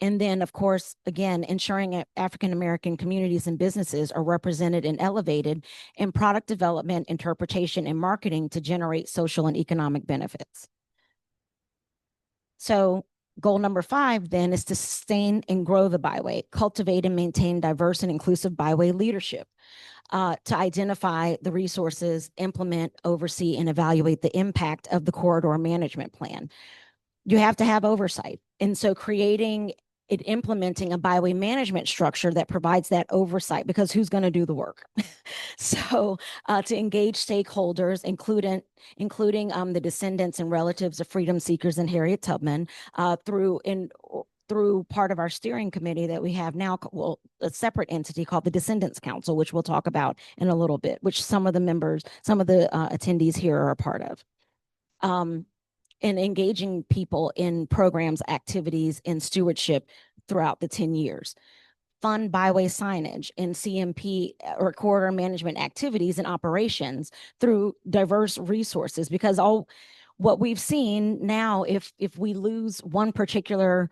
And then, of course, again, ensuring African-American communities and businesses are represented and elevated in product development, interpretation, and marketing to generate social and economic benefits. So goal number 5 then is to sustain and grow the Byway, cultivate and maintain diverse and inclusive Byway leadership, to identify the resources, implement, oversee, and evaluate the impact of the corridor management plan. You have to have oversight. And so implementing a Byway management structure that provides that oversight, because who's going to do the work? So to engage stakeholders, including the descendants and relatives of freedom seekers and Harriet Tubman, through part of our steering committee that we have now, a separate entity called the Descendants Council, which we'll talk about in a little bit, which some of the attendees here are a part of. And engaging people in programs, activities, and stewardship throughout the 10 years. fund byway signage and CMP or corridor management activities and operations through diverse resources. Because what we've seen now, if we lose one particular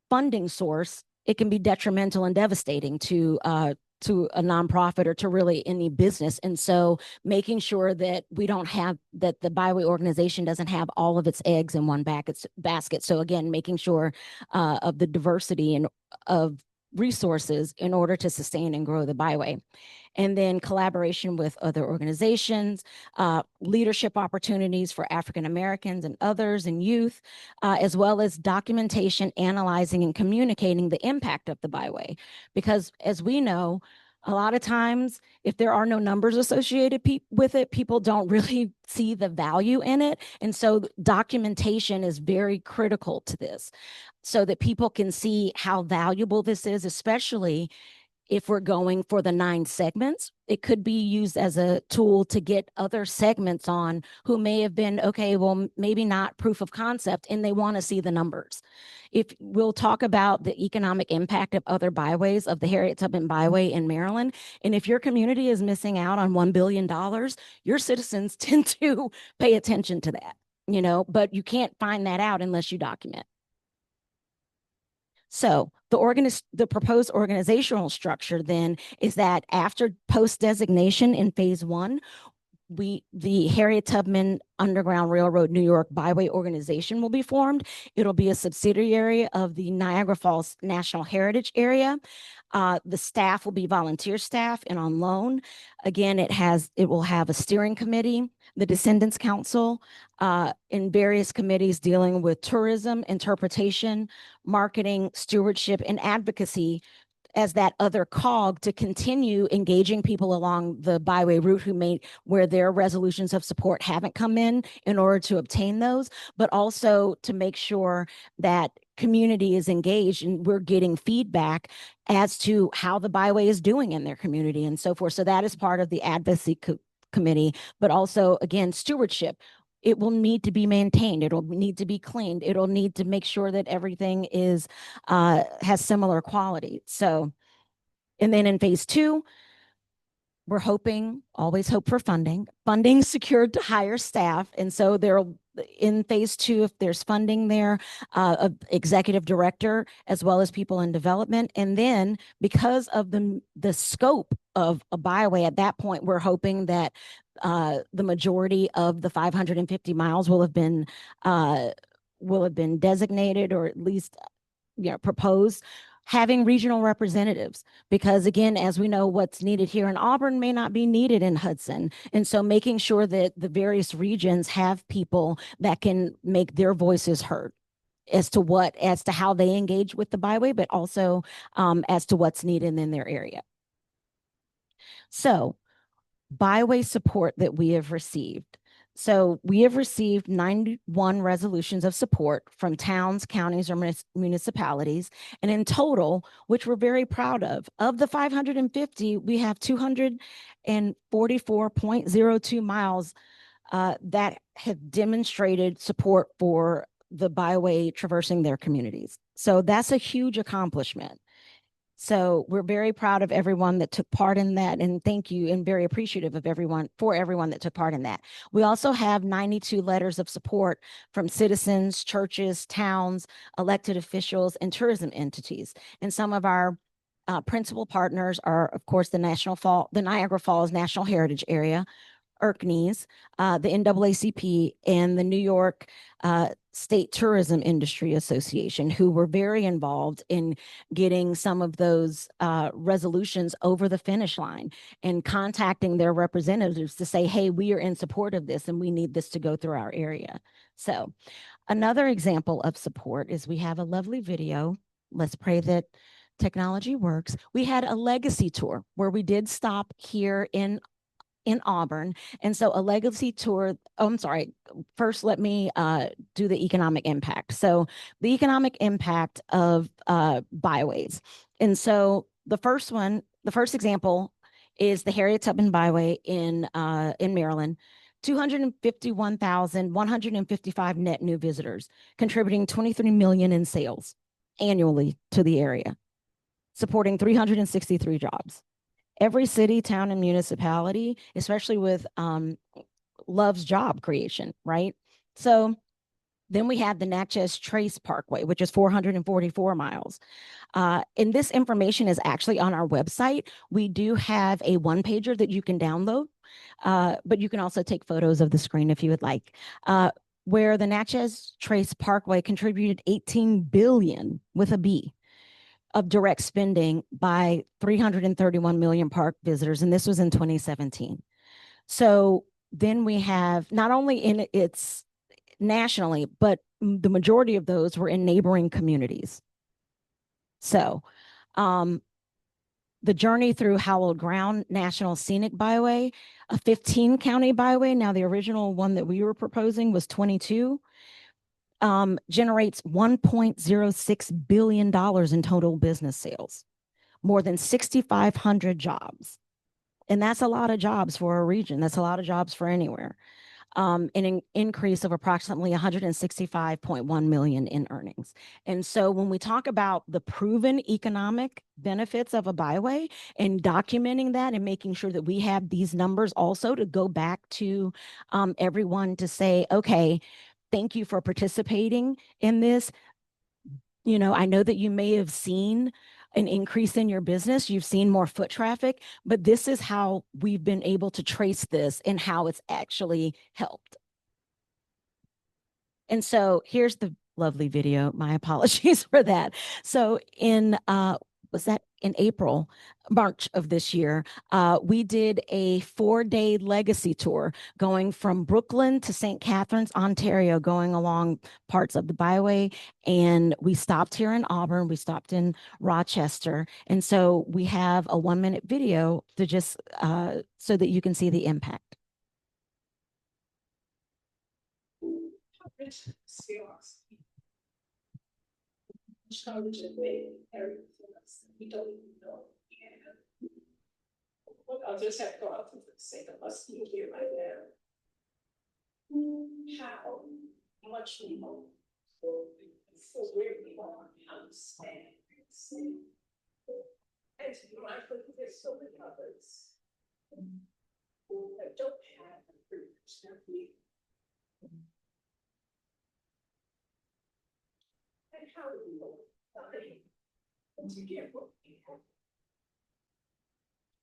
funding source, it can be detrimental and devastating to a nonprofit or to really any business. And so making sure that we don't have, that the Byway organization doesn't have all of its eggs in one basket. So again, making sure of the diversity and of resources in order to sustain and grow the Byway. And then collaboration with other organizations, leadership opportunities for African Americans and others and youth, as well as documentation, analyzing, and communicating the impact of the Byway. Because as we know, a lot of times, if there are no numbers associated with it, people don't really see the value in it. And so documentation is very critical to this so that people can see how valuable this is, especially if we're going for the 9 segments. It could be used as a tool to get other segments on who may have been, okay, well, maybe not proof of concept, and they want to see the numbers. If we'll talk about the economic impact of other byways, of the Harriet Tubman Byway in Maryland, and if your community is missing out on $1 billion, your citizens tend to pay attention to that, but you can't find that out unless you document. So the proposed organizational structure then is that after post designation in phase 1, the Harriet Tubman Underground Railroad New York Byway organization will be formed. It'll be a subsidiary of the Niagara Falls National Heritage Area. The staff will be volunteer staff and on loan. Again, it will have a steering committee, the Descendants Council, and various committees dealing with tourism, interpretation, marketing, stewardship, and advocacy as that other cog to continue engaging people along the Byway route where their resolutions of support haven't come in order to obtain those, but also to make sure that community is engaged and we're getting feedback as to how the Byway is doing in their community and so forth. So that is part of the advocacy committee, but also, again, stewardship. It will need to be maintained. It'll need to be cleaned. It'll need to make sure that everything is has similar quality. So, and then in phase 2, we're always hope for funding secured to hire staff. And so in phase 2, if there's funding there, executive director, as well as people in development. And then because of the scope of a Byway at that point, we're hoping that the majority of the 550 miles will have been designated, or at least proposed, having regional representatives, because again, as we know, what's needed here in Auburn may not be needed in Hudson. And so making sure that the various regions have people that can make their voices heard as to how they engage with the Byway, but also as to what's needed in their area. So Byway support that we have received. So we have received 91 resolutions of support from towns, counties, or municipalities. And in total, which we're very proud of the 550, we have 244.02 miles that have demonstrated support for the Byway traversing their communities. So that's a huge accomplishment. So we're very proud of everyone that took part in that, and thank you, and very appreciative of everyone that took part in that. We also have 92 letters of support from citizens, churches, towns, elected officials, and tourism entities. And some of our principal partners are, of course, the Niagara Falls National Heritage Area, IRCNES, the NAACP, and the New York State Tourism Industry Association, who were very involved in getting some of those resolutions over the finish line and contacting their representatives to say, hey, we are in support of this and we need this to go through our area. So another example of support is we have a lovely video. Let's pray that technology works. We had a legacy tour where we did stop here in Auburn. And so a legacy tour, first let me do the economic impact. So the economic impact of byways. And so the first example is the Harriet Tubman Byway in Maryland. 251,155 net new visitors, contributing 23 million in sales annually to the area. supporting 363 jobs. Every city, town, and municipality, especially with loves job creation, right? So then we have the Natchez Trace Parkway, which is 444 miles. And this information is actually on our website. We do have a one-pager that you can download, but you can also take photos of the screen if you would like, where the Natchez Trace Parkway contributed 18 billion with a B of direct spending by 331 million park visitors, and this was in 2017. So then we have not only in its nationally, but the majority of those were in neighboring communities. So the journey through Hallowed Ground National Scenic Byway, a 15 county byway. Now the original one that we were proposing was 22. Generates $1.06 billion in total business sales, more than 6,500 jobs. And that's a lot of jobs for a region. That's a lot of jobs for anywhere. An increase of approximately 165.1 million in earnings. And so when we talk about the proven economic benefits of a byway and documenting that and making sure that we have these numbers also to go back to everyone to say, okay, thank you for participating in this. You know, I know that you may have seen an increase in your business. You've seen more foot traffic, but this is how we've been able to trace this and how it's actually helped. And so here's the lovely video. My apologies for that. So in, was that in March of this year, we did a 4-day legacy tour going from Brooklyn to St. Catharines, Ontario, going along parts of the byway. And we stopped here in Auburn, we stopped in Rochester. And so we have a 1-minute video to just, so that you can see the impact. We don't even know. Well, I'll just have to go out and say that must be here right now. How much we know for where we are, how we stand. And to be mindful, there's so many others that don't have the privilege that we. And how do we know? To get what we have.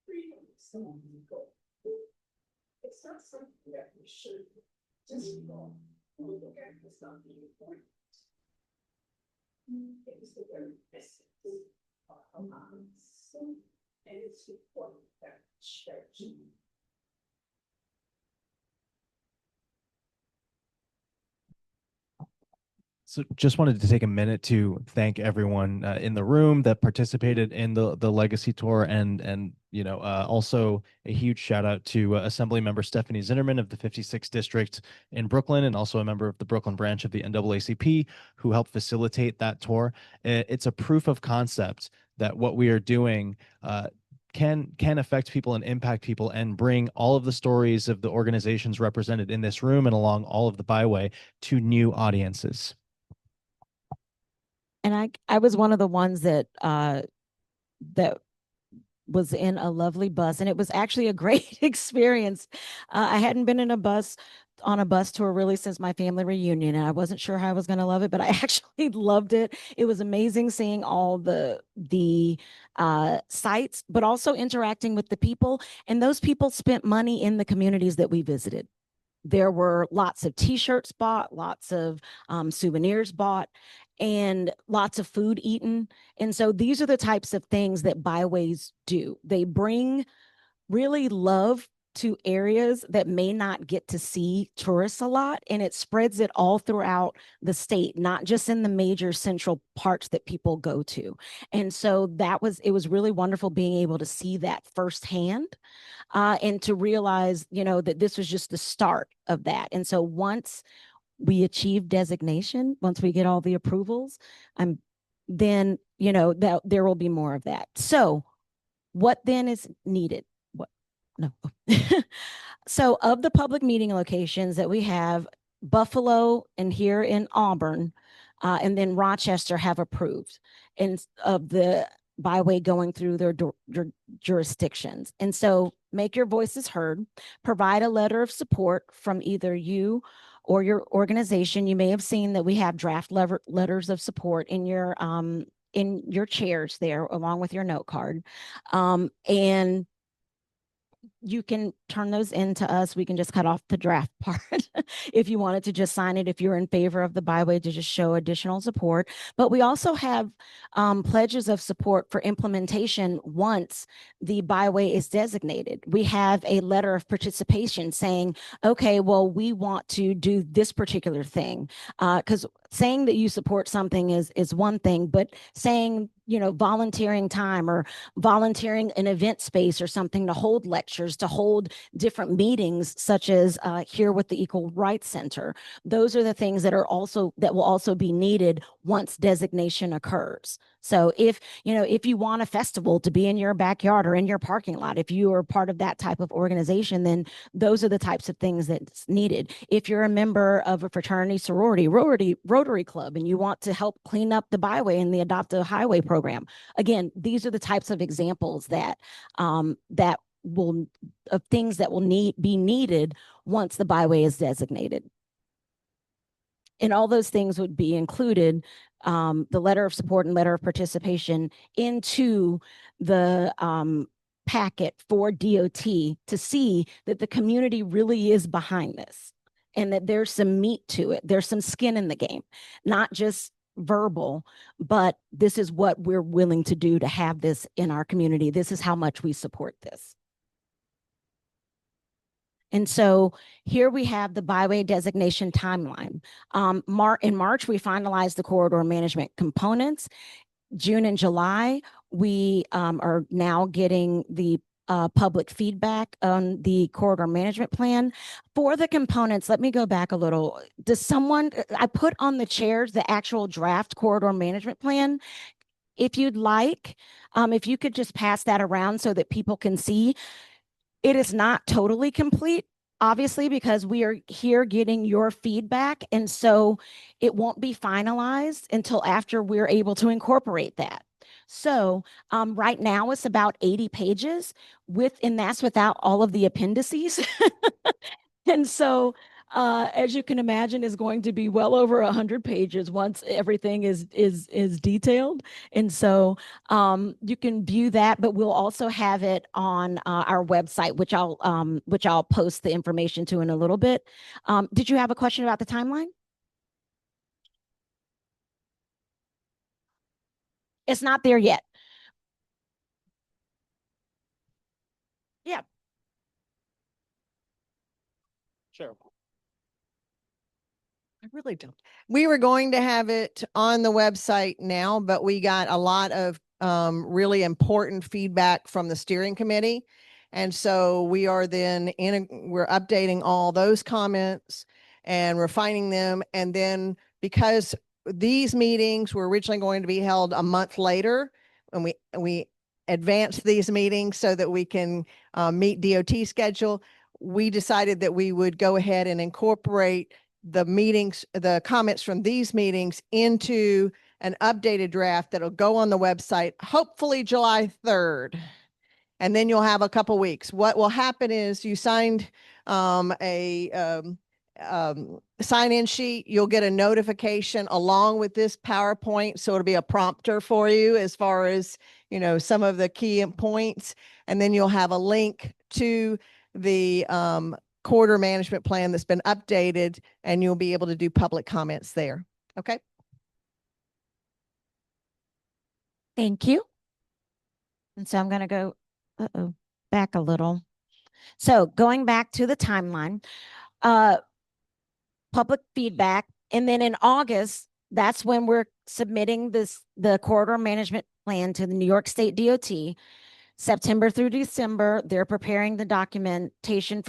Freedom is something we go. It's not something that we should just go. Look at it's not being important. It is the very essence of our lives. And it's important that we share too. So just wanted to take a minute to thank everyone in the room that participated in the legacy tour, and you know, also a huge shout out to Assembly Member Stephanie Zinnerman of the 56th District in Brooklyn, and also a member of the Brooklyn branch of the NAACP who helped facilitate that tour. It's a proof of concept that what we are doing can affect people and impact people and bring all of the stories of the organizations represented in this room and along all of the byway to new audiences. And I was one of the ones that that was in a lovely bus, and it was actually a great experience. I hadn't been in a bus tour really since my family reunion, and I wasn't sure how I was going to love it, but I actually loved it. It was amazing seeing all the sites, but also interacting with the people, and those people spent money in the communities that we visited. There were lots of t-shirts bought, lots of souvenirs bought, and lots of food eaten. And so these are the types of things that byways do. They bring really love to areas that may not get to see tourists a lot, and it spreads it all throughout the state, not just in the major central parts that people go to. And so it was really wonderful being able to see that firsthand. And to realize, you know, that this was just the start of that. And so once we achieve designation, once we get all the approvals, then, you know, that there will be more of that. So what then is needed? No. So of the public meeting locations that we have, Buffalo and here in Auburn, and then Rochester have approved. And of the byway going through their jurisdictions. And so make your voices heard, provide a letter of support from either you or your organization. You may have seen that we have draft letters of support in your chairs there, along with your note card. And you can turn those in to us. We can just cut off the draft part if you wanted to just sign it, if you're in favor of the byway, to just show additional support. But we also have pledges of support for implementation once the byway is designated. We have a letter of participation saying, okay, well, we want to do this particular thing. Because saying that you support something is one thing, but saying, volunteering time or volunteering an event space or something to hold lectures, to hold different meetings, such as here with the Equal Rights Center. Those are the things that will also be needed once designation occurs. So if you want a festival to be in your backyard or in your parking lot, if you are part of that type of organization, then those are the types of things that's needed. If you're a member of a fraternity, sorority, Rotary Club, and you want to help clean up the byway and the Adopt a Highway program, again, these are the types of examples of things that will be needed once the byway is designated. And all those things would be included, the letter of support and letter of participation, into the packet for DOT to see that the community really is behind this and that there's some meat to it. There's some skin in the game, not just verbal, but this is what we're willing to do to have this in our community. This is how much we support this. And so here we have the byway designation timeline. In March, we finalized the corridor management components. June and July, we are now getting the public feedback on the corridor management plan. For the components, let me go back a little. I put on the chairs the actual draft corridor management plan. If you'd like, if you could just pass that around so that people can see. It is not totally complete, obviously, because we are here getting your feedback. And so it won't be finalized until after we're able to incorporate that. So right now it's about 80 pages and that's without all of the appendices. And so as you can imagine, is going to be well over 100 pages once everything is detailed. And so you can view that, but we'll also have it on our website, which I'll post the information to in a little bit. Did you have a question about the timeline? It's not there yet. Yeah. Sure. I really don't. We were going to have it on the website now, but we got a lot of really important feedback from the steering committee. And so we are then we're updating all those comments and refining them. And then because these meetings were originally going to be held a month later, and we advanced these meetings so that we can meet DOT schedule, we decided that we would go ahead and incorporate the comments from these meetings into an updated draft that'll go on the website, hopefully July 3rd. And then you'll have a couple weeks. What will happen is you signed a sign-in sheet. You'll get a notification along with this PowerPoint. So it'll be a prompter for you as far as, some of the key points. And then you'll have a link to the corridor management plan that's been updated, and you'll be able to do public comments there. Okay. Thank you. And so I'm going to go back a little. So going back to the timeline, public feedback. And then in August, that's when we're submitting the corridor management plan to the New York State DOT. September through December, they're preparing the documentation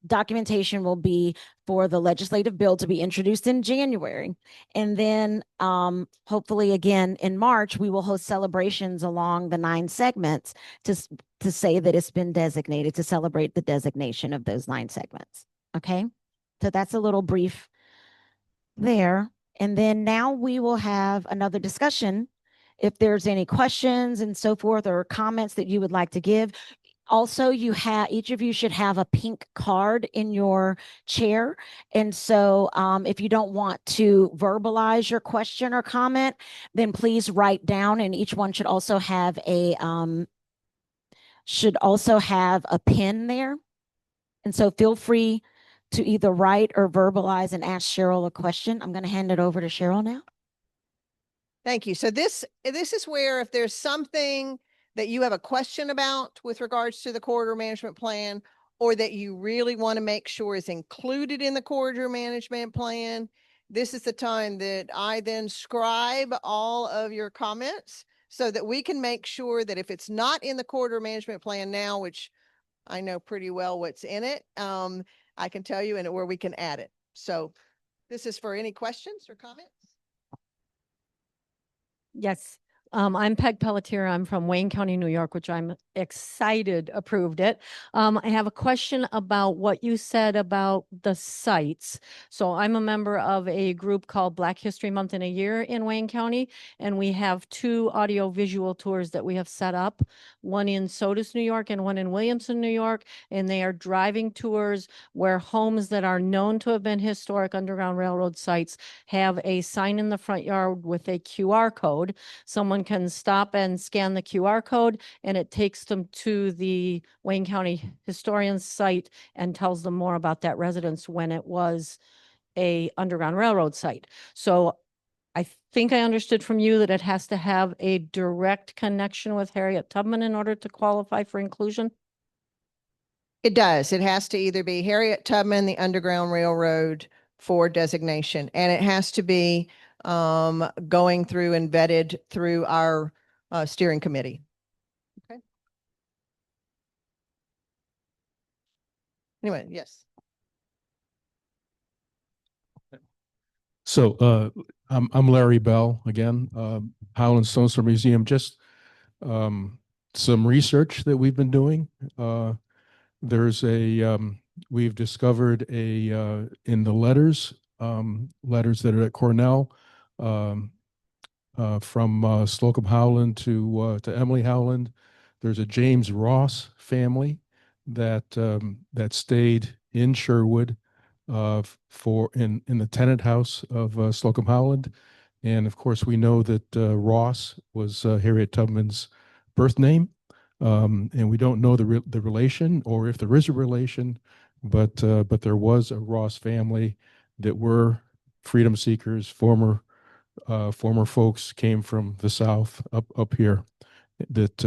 documentation will be for the legislative bill to be introduced in January. And then hopefully again in March, we will host celebrations along the 9 segments to say that it's been designated, to celebrate the designation of those 9 segments. Okay, so that's a little brief there. And then now we will have another discussion if there's any questions and so forth or comments that you would like to give. Also, each of you should have a pink card in your chair. And so if you don't want to verbalize your question or comment, then please write down, and each one should also have a pin there. And so feel free to either write or verbalize and ask Cheryl a question. I'm going to hand it over to Cheryl now. Thank you. So this is where if there's something that you have a question about with regards to the corridor management plan, or that you really want to make sure is included in the corridor management plan, this is the time that I then scribe all of your comments so that we can make sure that if it's not in the corridor management plan now, which I know pretty well what's in it, I can tell you and where we can add it. So this is for any questions or comments. Yes. I'm Peg Pelletier. I'm from Wayne County, New York, which I'm excited approved it. I have a question about what you said about the sites. So I'm a member of a group called Black History Month in a Year in Wayne County, and we have 2 audio visual tours that we have set up, one in Sodus, New York, and one in Williamson, New York, and they are driving tours where homes that are known to have been historic Underground Railroad sites have a sign in the front yard with a QR code. Someone can stop and scan the QR code, and it takes them to the Wayne County Historian's site and tells them more about that residence when it was a Underground Railroad site. So I think I understood from you that it has to have a direct connection with Harriet Tubman in order to qualify for inclusion? It does. It has to either be Harriet Tubman, the Underground Railroad for designation, and it has to be going through and vetted through our steering committee. Okay. Anyway, yes. So I'm Larry Bell again, Howland Stone Store Museum. Just some research that we've been doing. There's we've discovered in the letters that are at Cornell, from Slocum Howland to Emily Howland. There's a James Ross family that stayed in Sherwood in the tenant house of Slocum Howland. And of course, we know that Ross was Harriet Tubman's birth name. And we don't know the relation, or if there is a relation, but there was a Ross family that were freedom seekers, former folks came from the South up here that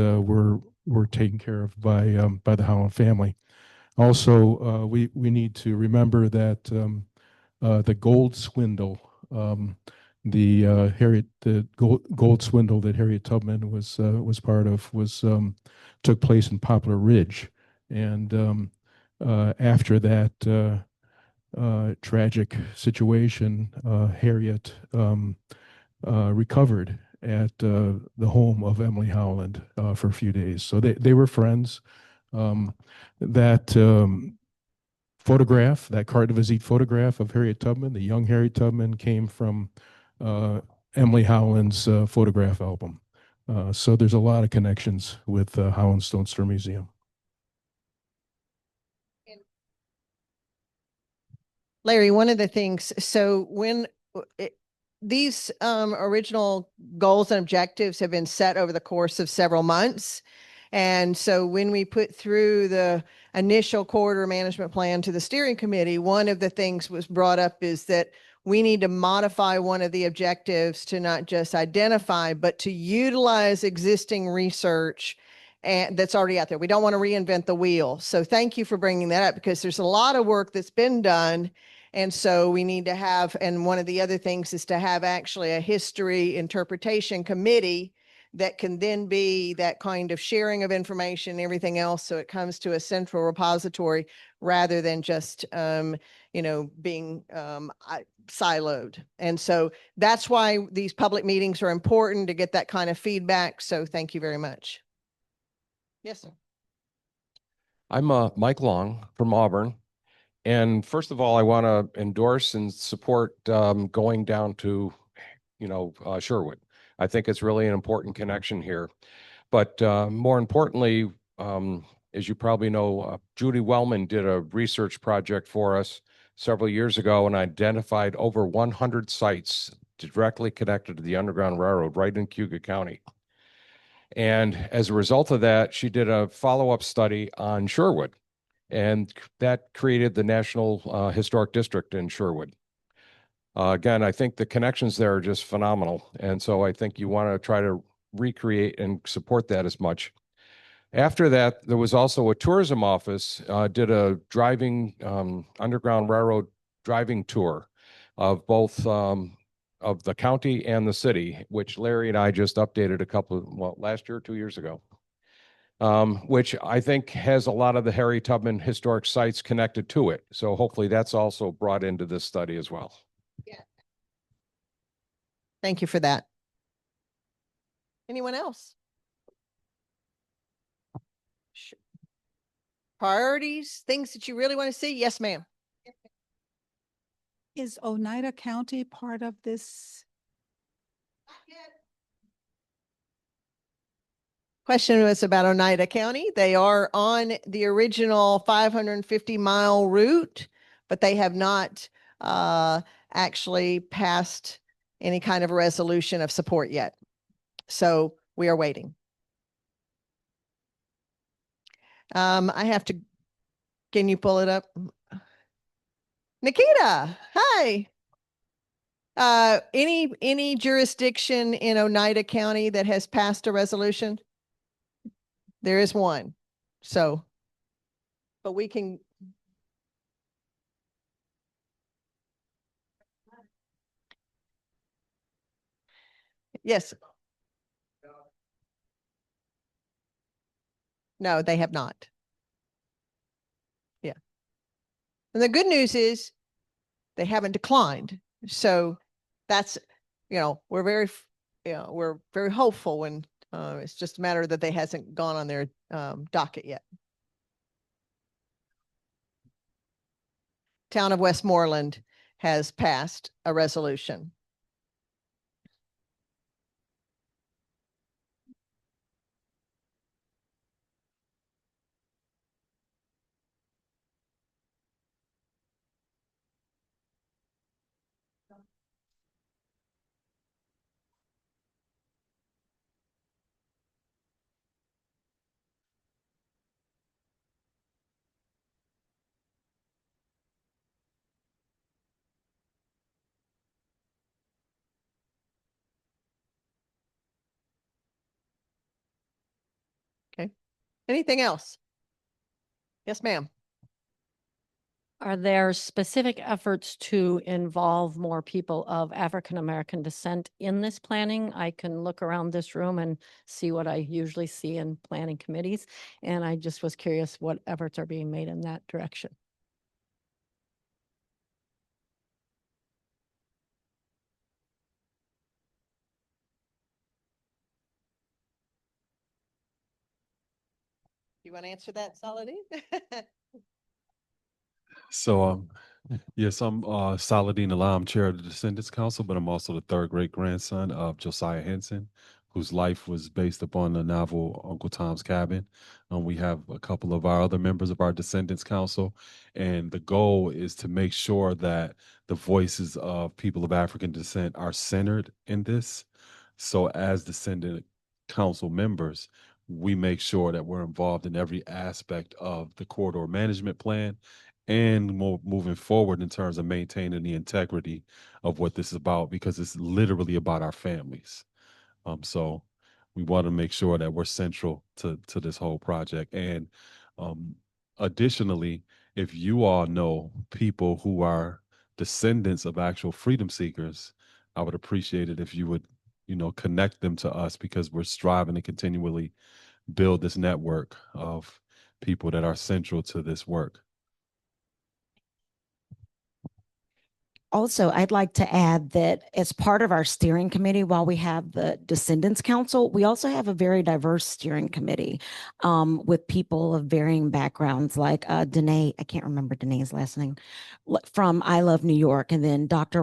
were taken care of by the Howland family. Also, we need to remember that the gold swindle, the gold swindle that Harriet Tubman was part of took place in Poplar Ridge, and after that tragic situation, Harriet recovered at the home of Emily Howland for a few days. So they were friends. That photograph, that carte de visite photograph of Harriet Tubman, the young Harriet Tubman, came from Emily Howland's photograph album. So there's a lot of connections with Howland Stone Store Museum. Larry, one of the things, so when these original goals and objectives have been set over the course of several months. And so when we put through the initial corridor management plan to the steering committee, one of the things was brought up is that we need to modify one of the objectives to not just identify, but to utilize existing research that's already out there. We don't want to reinvent the wheel. So thank you for bringing that up, because there's a lot of work that's been done. And so we need to have, and one of the other things is to have actually a history interpretation committee that can then be that kind of sharing of information and everything else. So it comes to a central repository rather than just, being siloed. And so that's why these public meetings are important, to get that kind of feedback. So thank you very much. Yes, sir. I'm Mike Long from Auburn. And first of all, I want to endorse and support going down to, Sherwood. I think it's really an important connection here. But more importantly, as you probably know, Judy Wellman did a research project for us several years ago and identified over 100 sites directly connected to the Underground Railroad right in Cayuga County. And as a result of that, she did a follow-up study on Sherwood, and that created the National Historic District in Sherwood. Again, I think the connections there are just phenomenal. And so I think you want to try to recreate and support that as much. After that, there was also a tourism office, did a driving Underground Railroad driving tour of both of the county and the city, which Larry and I just updated last year, 2 years ago, which I think has a lot of the Harriet Tubman historic sites connected to it. So hopefully that's also brought into this study as well. Yeah. Thank you for that. Anyone else? Sure. Priorities, things that you really want to see? Yes, ma'am. Is Oneida County part of this? Question was about Oneida County. They are on the original 550-mile route, but they have not actually passed any kind of a resolution of support yet. So we are waiting. I have to, can you pull it up? Nikita, hi. Any jurisdiction in Oneida County that has passed a resolution? There is one. So, but we can. Yes. No, they have not. Yeah. And the good news is they haven't declined. So that's, we're very hopeful when it's just a matter that they hasn't gone on their docket yet. Town of Westmoreland has passed a resolution. Okay. Anything else? Yes, ma'am. Are there specific efforts to involve more people of African-American descent in this planning? I can look around this room and see what I usually see in planning committees. And I just was curious what efforts are being made in that direction. You want to answer that, Saladin? So, yes, I'm Saladin Allah. I'm chair of the Descendants Council, but I'm also the third great grandson of Josiah Henson, whose life was based upon the novel Uncle Tom's Cabin. We have a couple of our other members of our Descendants Council, and the goal is to make sure that the voices of people of African descent are centered in this. So, as Descendant Council members, we make sure that we're involved in every aspect of the corridor management plan and moving forward in terms of maintaining the integrity of what this is about, because it's literally about our families. So we want to make sure that we're central to this whole project. And additionally, if you all know people who are descendants of actual freedom seekers, I would appreciate it if you would, connect them to us, because we're striving to continually build this network of people that are central to this work. Also, I'd like to add that as part of our steering committee, while we have the Descendants Council, we also have a very diverse steering committee with people of varying backgrounds, like Danae, I can't remember Danae's last name, from I Love New York, and then Dr.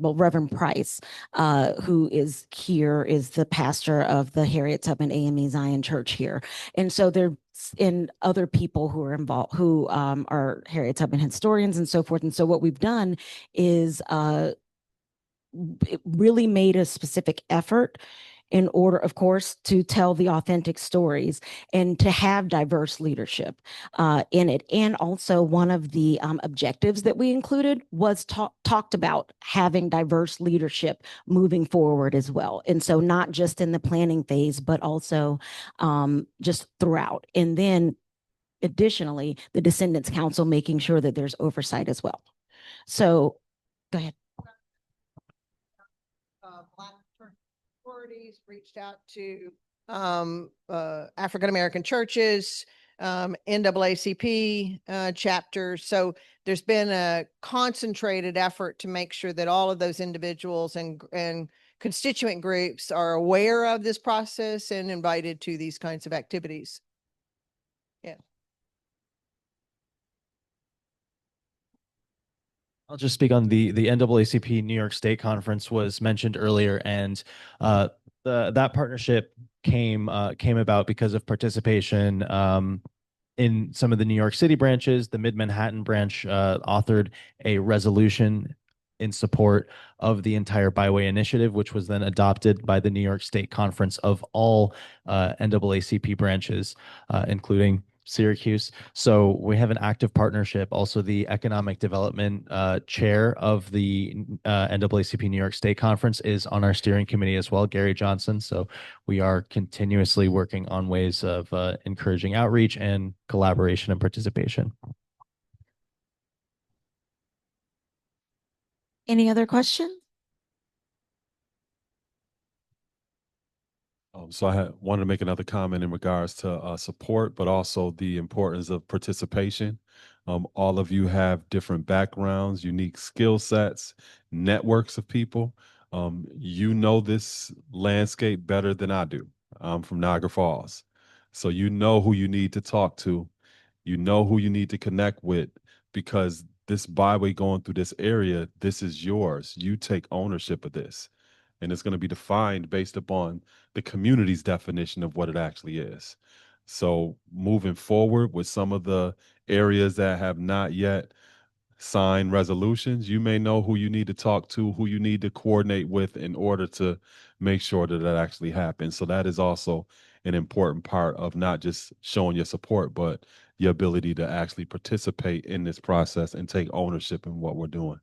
Reverend Price, who is here, is the pastor of the Harriet Tubman AME Zion Church here. And so there and other people who are involved, who are Harriet Tubman historians and so forth. And so what we've done is it really made a specific effort in order, of course, to tell the authentic stories and to have diverse leadership in it. And also one of the objectives that we included was talked about having diverse leadership moving forward as well. And so not just in the planning phase, but also just throughout. And then additionally, the Descendants Council making sure that there's oversight as well. So go ahead. Black authorities reached out to African-American churches, NAACP chapters. So there's been a concentrated effort to make sure that all of those individuals and constituent groups are aware of this process and invited to these kinds of activities. Yeah. I'll just speak on the NAACP New York State Conference was mentioned earlier, and that partnership came about because of participation in some of the New York City branches. The Mid-Manhattan branch authored a resolution in support of the entire Byway initiative, which was then adopted by the New York State Conference of all NAACP branches, including Syracuse. So we have an active partnership. Also, the economic development chair of the NAACP New York State Conference is on our steering committee as well, Gary Johnson. So we are continuously working on ways of encouraging outreach and collaboration and participation. Any other questions? So I wanted to make another comment in regards to support, but also the importance of participation. All of you have different backgrounds, unique skill sets, networks of people. You know this landscape better than I do. I'm from Niagara Falls. So you know who you need to talk to. You know who you need to connect with, because this byway going through this area, this is yours. You take ownership of this. And it's going to be defined based upon the community's definition of what it actually is. So moving forward with some of the areas that have not yet signed resolutions, you may know who you need to talk to, who you need to coordinate with in order to make sure that that actually happens. So that is also an important part of not just showing your support, but your ability to actually participate in this process and take ownership in what we're doing.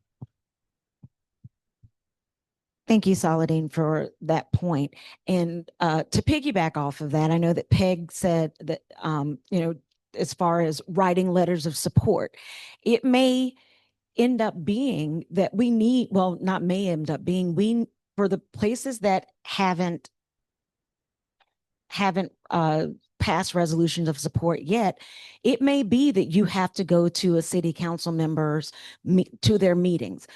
Thank you, Saladin, for that point. And to piggyback off of that, I know that Peg said that, as far as writing letters of support, it may end up being that we need, well, not may end up being, for the places that haven't passed resolutions of support yet, it may be that you have to go to a city council members to their meetings.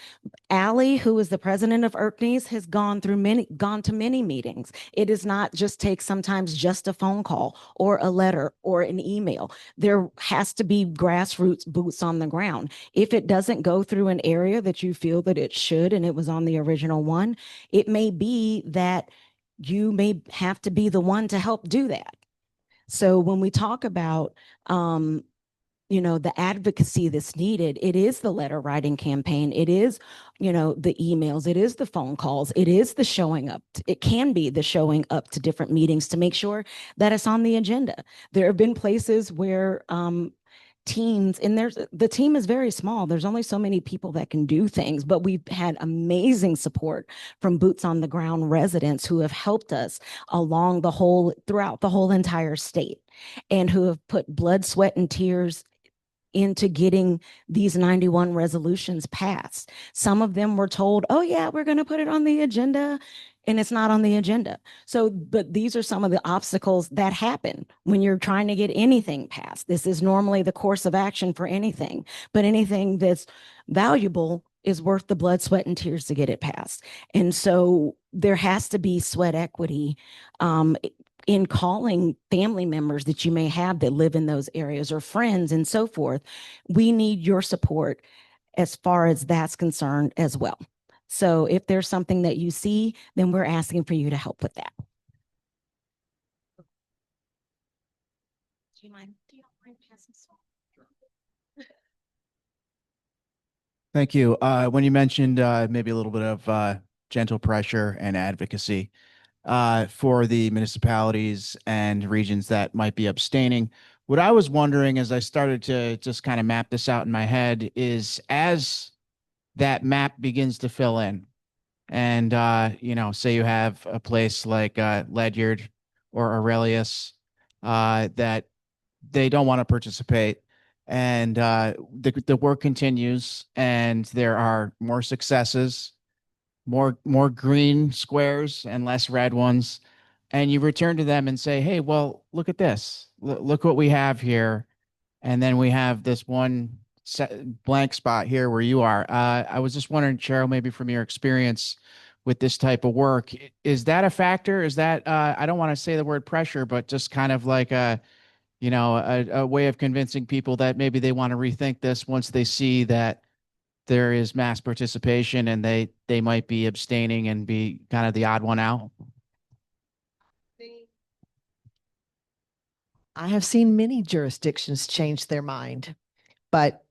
Allie, who is the president of ERCNES, has gone to many meetings. It does not just take sometimes just a phone call or a letter or an email. There has to be grassroots boots on the ground. If it doesn't go through an area that you feel that it should, and it was on the original one, it may be that you may have to be the one to help do that. So when we talk about, the advocacy that's needed, it is the letter writing campaign. It is, the emails, it is the phone calls, it is the showing up. It can be the showing up to different meetings to make sure that it's on the agenda. There have been places where teams, and the team is very small. There's only so many people that can do things, but we've had amazing support from boots on the ground residents who have helped us throughout the whole entire state, and who have put blood, sweat, and tears into getting these 91 resolutions passed. Some of them were told, oh yeah, we're going to put it on the agenda, and it's not on the agenda. So, but these are some of the obstacles that happen when you're trying to get anything passed. This is normally the course of action for anything, but anything that's valuable is worth the blood, sweat, and tears to get it passed. And so there has to be sweat equity in calling family members that you may have that live in those areas, or friends and so forth. We need your support as far as that's concerned as well. So if there's something that you see, then we're asking for you to help with that. Do you mind passing some? Thank you. When you mentioned maybe a little bit of gentle pressure and advocacy for the municipalities and regions that might be abstaining, what I was wondering as I started to just kind of map this out in my head is as that map begins to fill in, and say you have a place like Ledyard or Aurelius that they don't want to participate, and the work continues, and there are more successes, more green squares and less red ones, and you return to them and say, hey, well, look at this, look what we have here, and then we have this one blank spot here where you are. I was just wondering, Cheryl, maybe from your experience with this type of work, is that a factor? Is that I don't want to say the word pressure, but just kind of like a way of convincing people that maybe they want to rethink this once they see that there is mass participation and they might be abstaining and be kind of the odd one out? I have seen many jurisdictions change their mind, but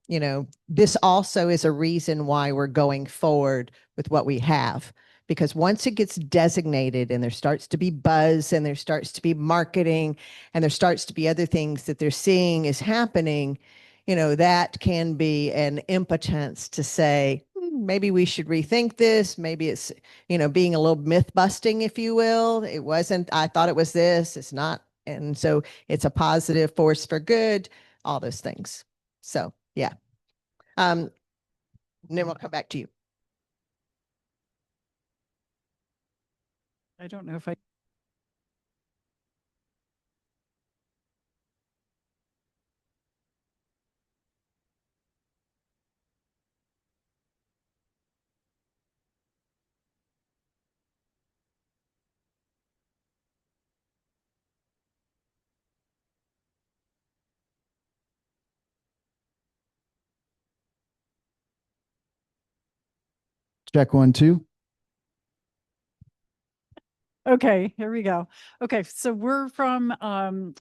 this also is a reason why we're going forward with what we have. Because once it gets designated and there starts to be buzz and there starts to be marketing and there starts to be other things that they're seeing is happening, that can be an impotence to say, maybe we should rethink this. Maybe it's, being a little myth busting, if you will. It wasn't, I thought it was this, it's not. And so it's a positive force for good, all those things. So, yeah. And then we'll come back to you. I don't know if I. Check 1, 2. Okay, here we go. Okay, so we're from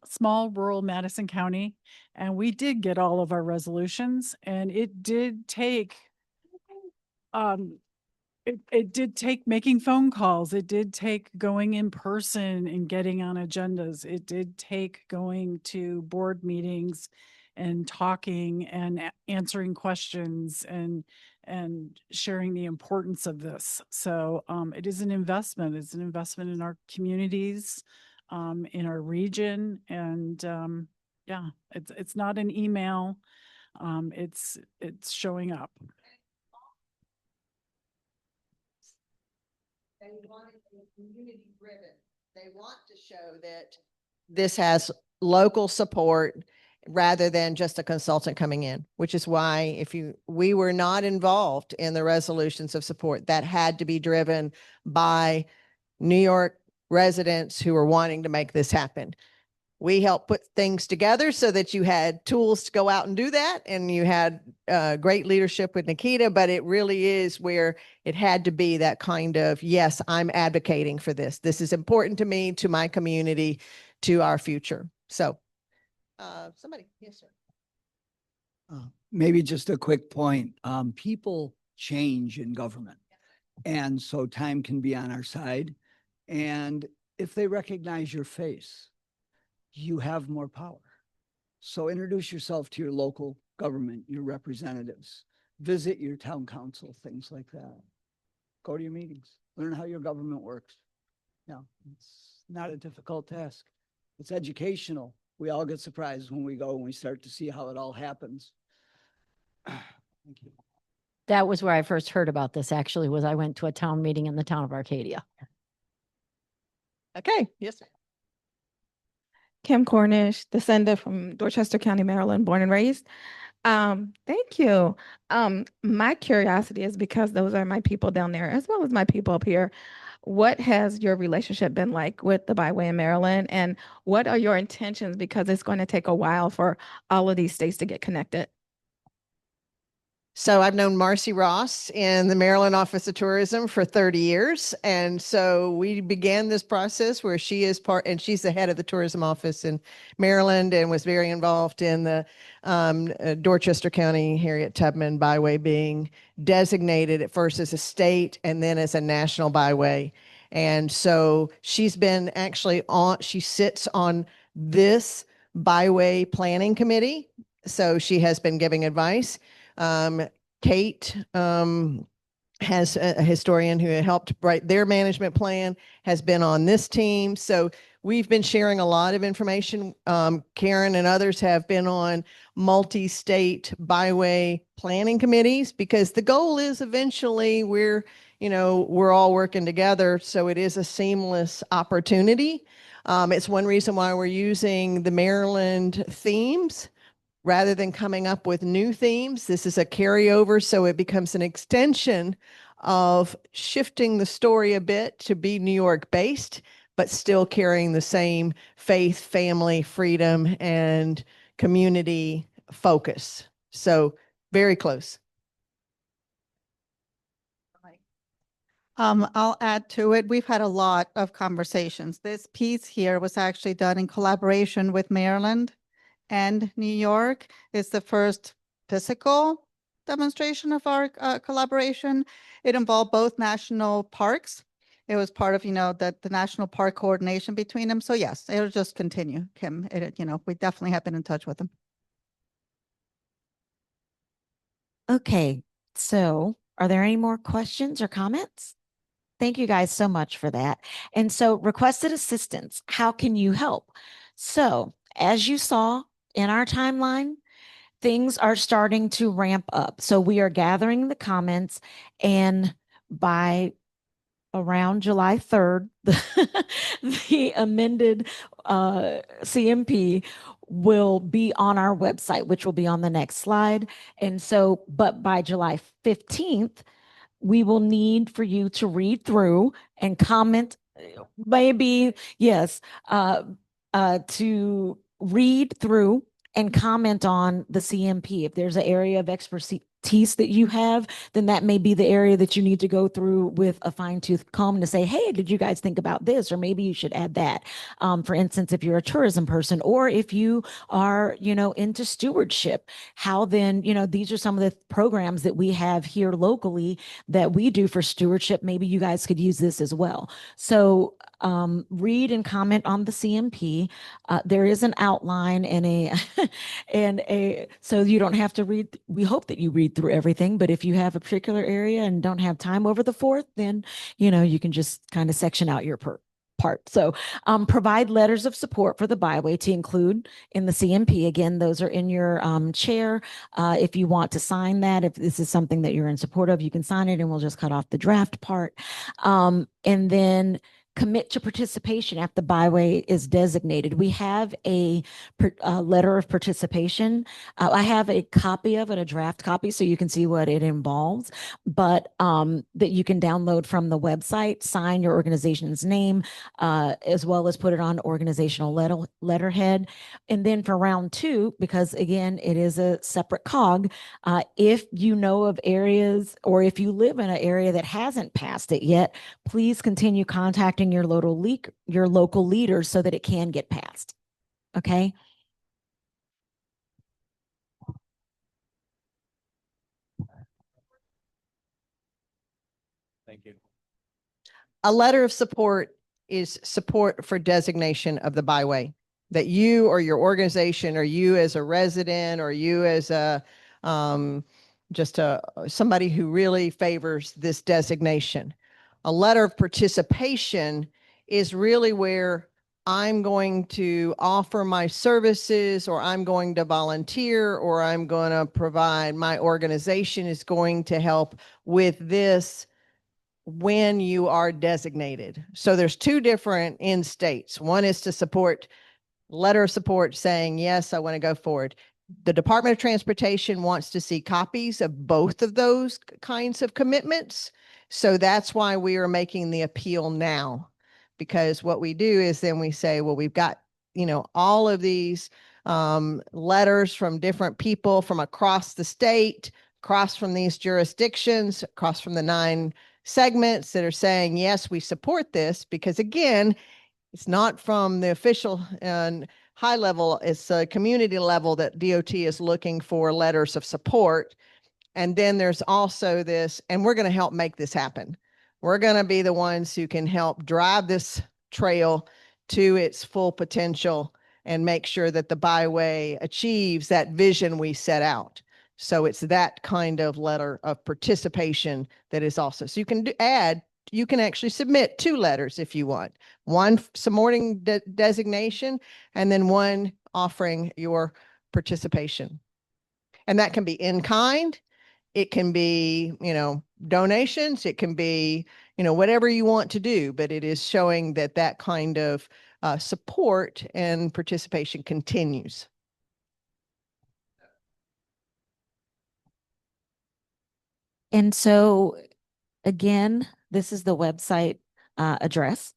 small rural Madison County, and we did get all of our resolutions, and it did take it did take making phone calls. It did take going in person and getting on agendas. It did take going to board meetings and talking and answering questions and sharing the importance of this. So it is an investment. It's an investment in our communities, in our region, and yeah, it's not an email. It's showing up. They want it to be community driven. They want to show that this has local support rather than just a consultant coming in, which is why we were not involved in the resolutions of support. That had to be driven by New York residents who were wanting to make this happen. We helped put things together so that you had tools to go out and do that. And you had great leadership with Nikita, but it really is where it had to be that kind of, yes, I'm advocating for this. This is important to me, to my community, to our future. So somebody, yes, sir. Maybe just a quick point. People change in government. And so time can be on our side. And if they recognize your face, you have more power. So introduce yourself to your local government, your representatives, visit your town council, things like that. Go to your meetings, learn how your government works. No, it's not a difficult task. It's educational. We all get surprised when we go and we start to see how it all happens. Thank you. That was where I first heard about this, actually, was I went to a town meeting in the town of Arcadia. Okay, yes, sir. Kim Cornish, descendant from Dorchester County, Maryland, born and raised. Thank you. My curiosity is, because those are my people down there, as well as my people up here, what has your relationship been like with the Byway in Maryland? And what are your intentions? Because it's going to take a while for all of these states to get connected. So I've known Marcy Ross in the Maryland Office of Tourism for 30 years. And so we began this process where she is and she's the head of the tourism office in Maryland and was very involved in the Dorchester County, Harriet Tubman Byway being designated at first as a state and then as a national byway. And so she's been actually she sits on this byway planning committee. So she has been giving advice. Kate has a historian who helped write their management plan, has been on this team. So we've been sharing a lot of information. Karen and others have been on multi-state byway planning committees because the goal is eventually we're all working together. So it is a seamless opportunity. It's one reason why we're using the Maryland themes rather than coming up with new themes. This is a carryover, so it becomes an extension of shifting the story a bit to be New York based, but still carrying the same faith, family, freedom, and community focus. So very close. I'll add to it. We've had a lot of conversations. This piece here was actually done in collaboration with Maryland and New York. It's the first physical demonstration of our collaboration. It involved both national parks. It was part of, the national park coordination between them. So yes, it'll just continue, Kim. We definitely have been in touch with them. Okay, so are there any more questions or comments? Thank you guys so much for that. And so requested assistance, how can you help? So as you saw in our timeline, things are starting to ramp up. So we are gathering the comments, and by around July 3rd, the amended CMP will be on our website, which will be on the next slide. And so, but by July 15th, we will need for you to read through and comment, maybe, yes, to read through and comment on the CMP. If there's an area of expertise that you have, then that may be the area that you need to go through with a fine-tooth comb to say, hey, did you guys think about this? Or maybe you should add that. For instance, if you're a tourism person, or if you are, into stewardship, how then, these are some of the programs that we have here locally that we do for stewardship. Maybe you guys could use this as well. So read and comment on the CMP. There is an outline and so you don't have to read. We hope that you read through everything, but if you have a particular area and don't have time over the 4th, then, you can just kind of section out your part. So provide letters of support for the byway to include in the CMP. Again, those are in your chair. If you want to sign that, if this is something that you're in support of, you can sign it and we'll just cut off the draft part. And then commit to participation after the byway is designated. We have a letter of participation. I have a copy of it, a draft copy, so you can see what it involves, but that you can download from the website, sign your organization's name, as well as put it on organizational letterhead. And then for round 2, because again, it is a separate cog, if you know of areas or if you live in an area that hasn't passed it yet, please continue contacting your local leaders so that it can get passed. Okay. Thank you. A letter of support is support for designation of the byway, that you or your organization or you as a resident or you as a somebody who really favors this designation. A letter of participation is really where I'm going to offer my services, or I'm going to volunteer, or I'm going to provide, my organization is going to help with this when you are designated. So there's 2 different end states. One is to support, letter of support saying, yes, I want to go forward. The Department of Transportation wants to see copies of both of those kinds of commitments. So that's why we are making the appeal now, because what we do is then we say, well, we've got, all of these letters from different people from across the state across from these jurisdictions, across from the 9 segments that are saying, yes, we support this, because again, it's not from the official and high level, it's a community level that DOT is looking for letters of support. And then there's also this, and we're going to help make this happen. We're going to be the ones who can help drive this trail to its full potential and make sure that the byway achieves that vision we set out. So it's that kind of letter of participation that is also, so you can you can actually submit 2 letters if you want. One supporting designation, and then one offering your participation. And that can be in kind. It can be, donations. It can be, whatever you want to do, but it is showing that that kind of support and participation continues. And so, again, this is the website address.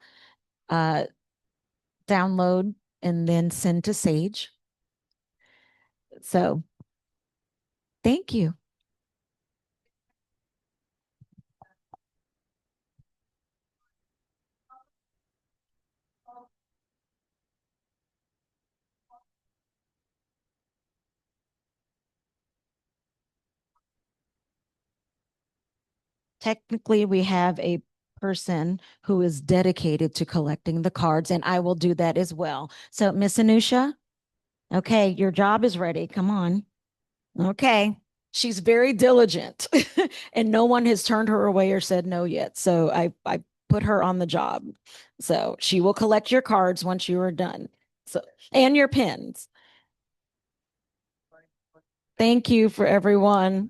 Download and then send to Sage. So, thank you. Technically, we have a person who is dedicated to collecting the cards, and I will do that as well. So, Miss Anusha, okay, your job is ready. Come on. Okay. She's very diligent and no one has turned her away or said no yet. So I put her on the job. So she will collect your cards once you are done. So, and your pens. Thank you for everyone.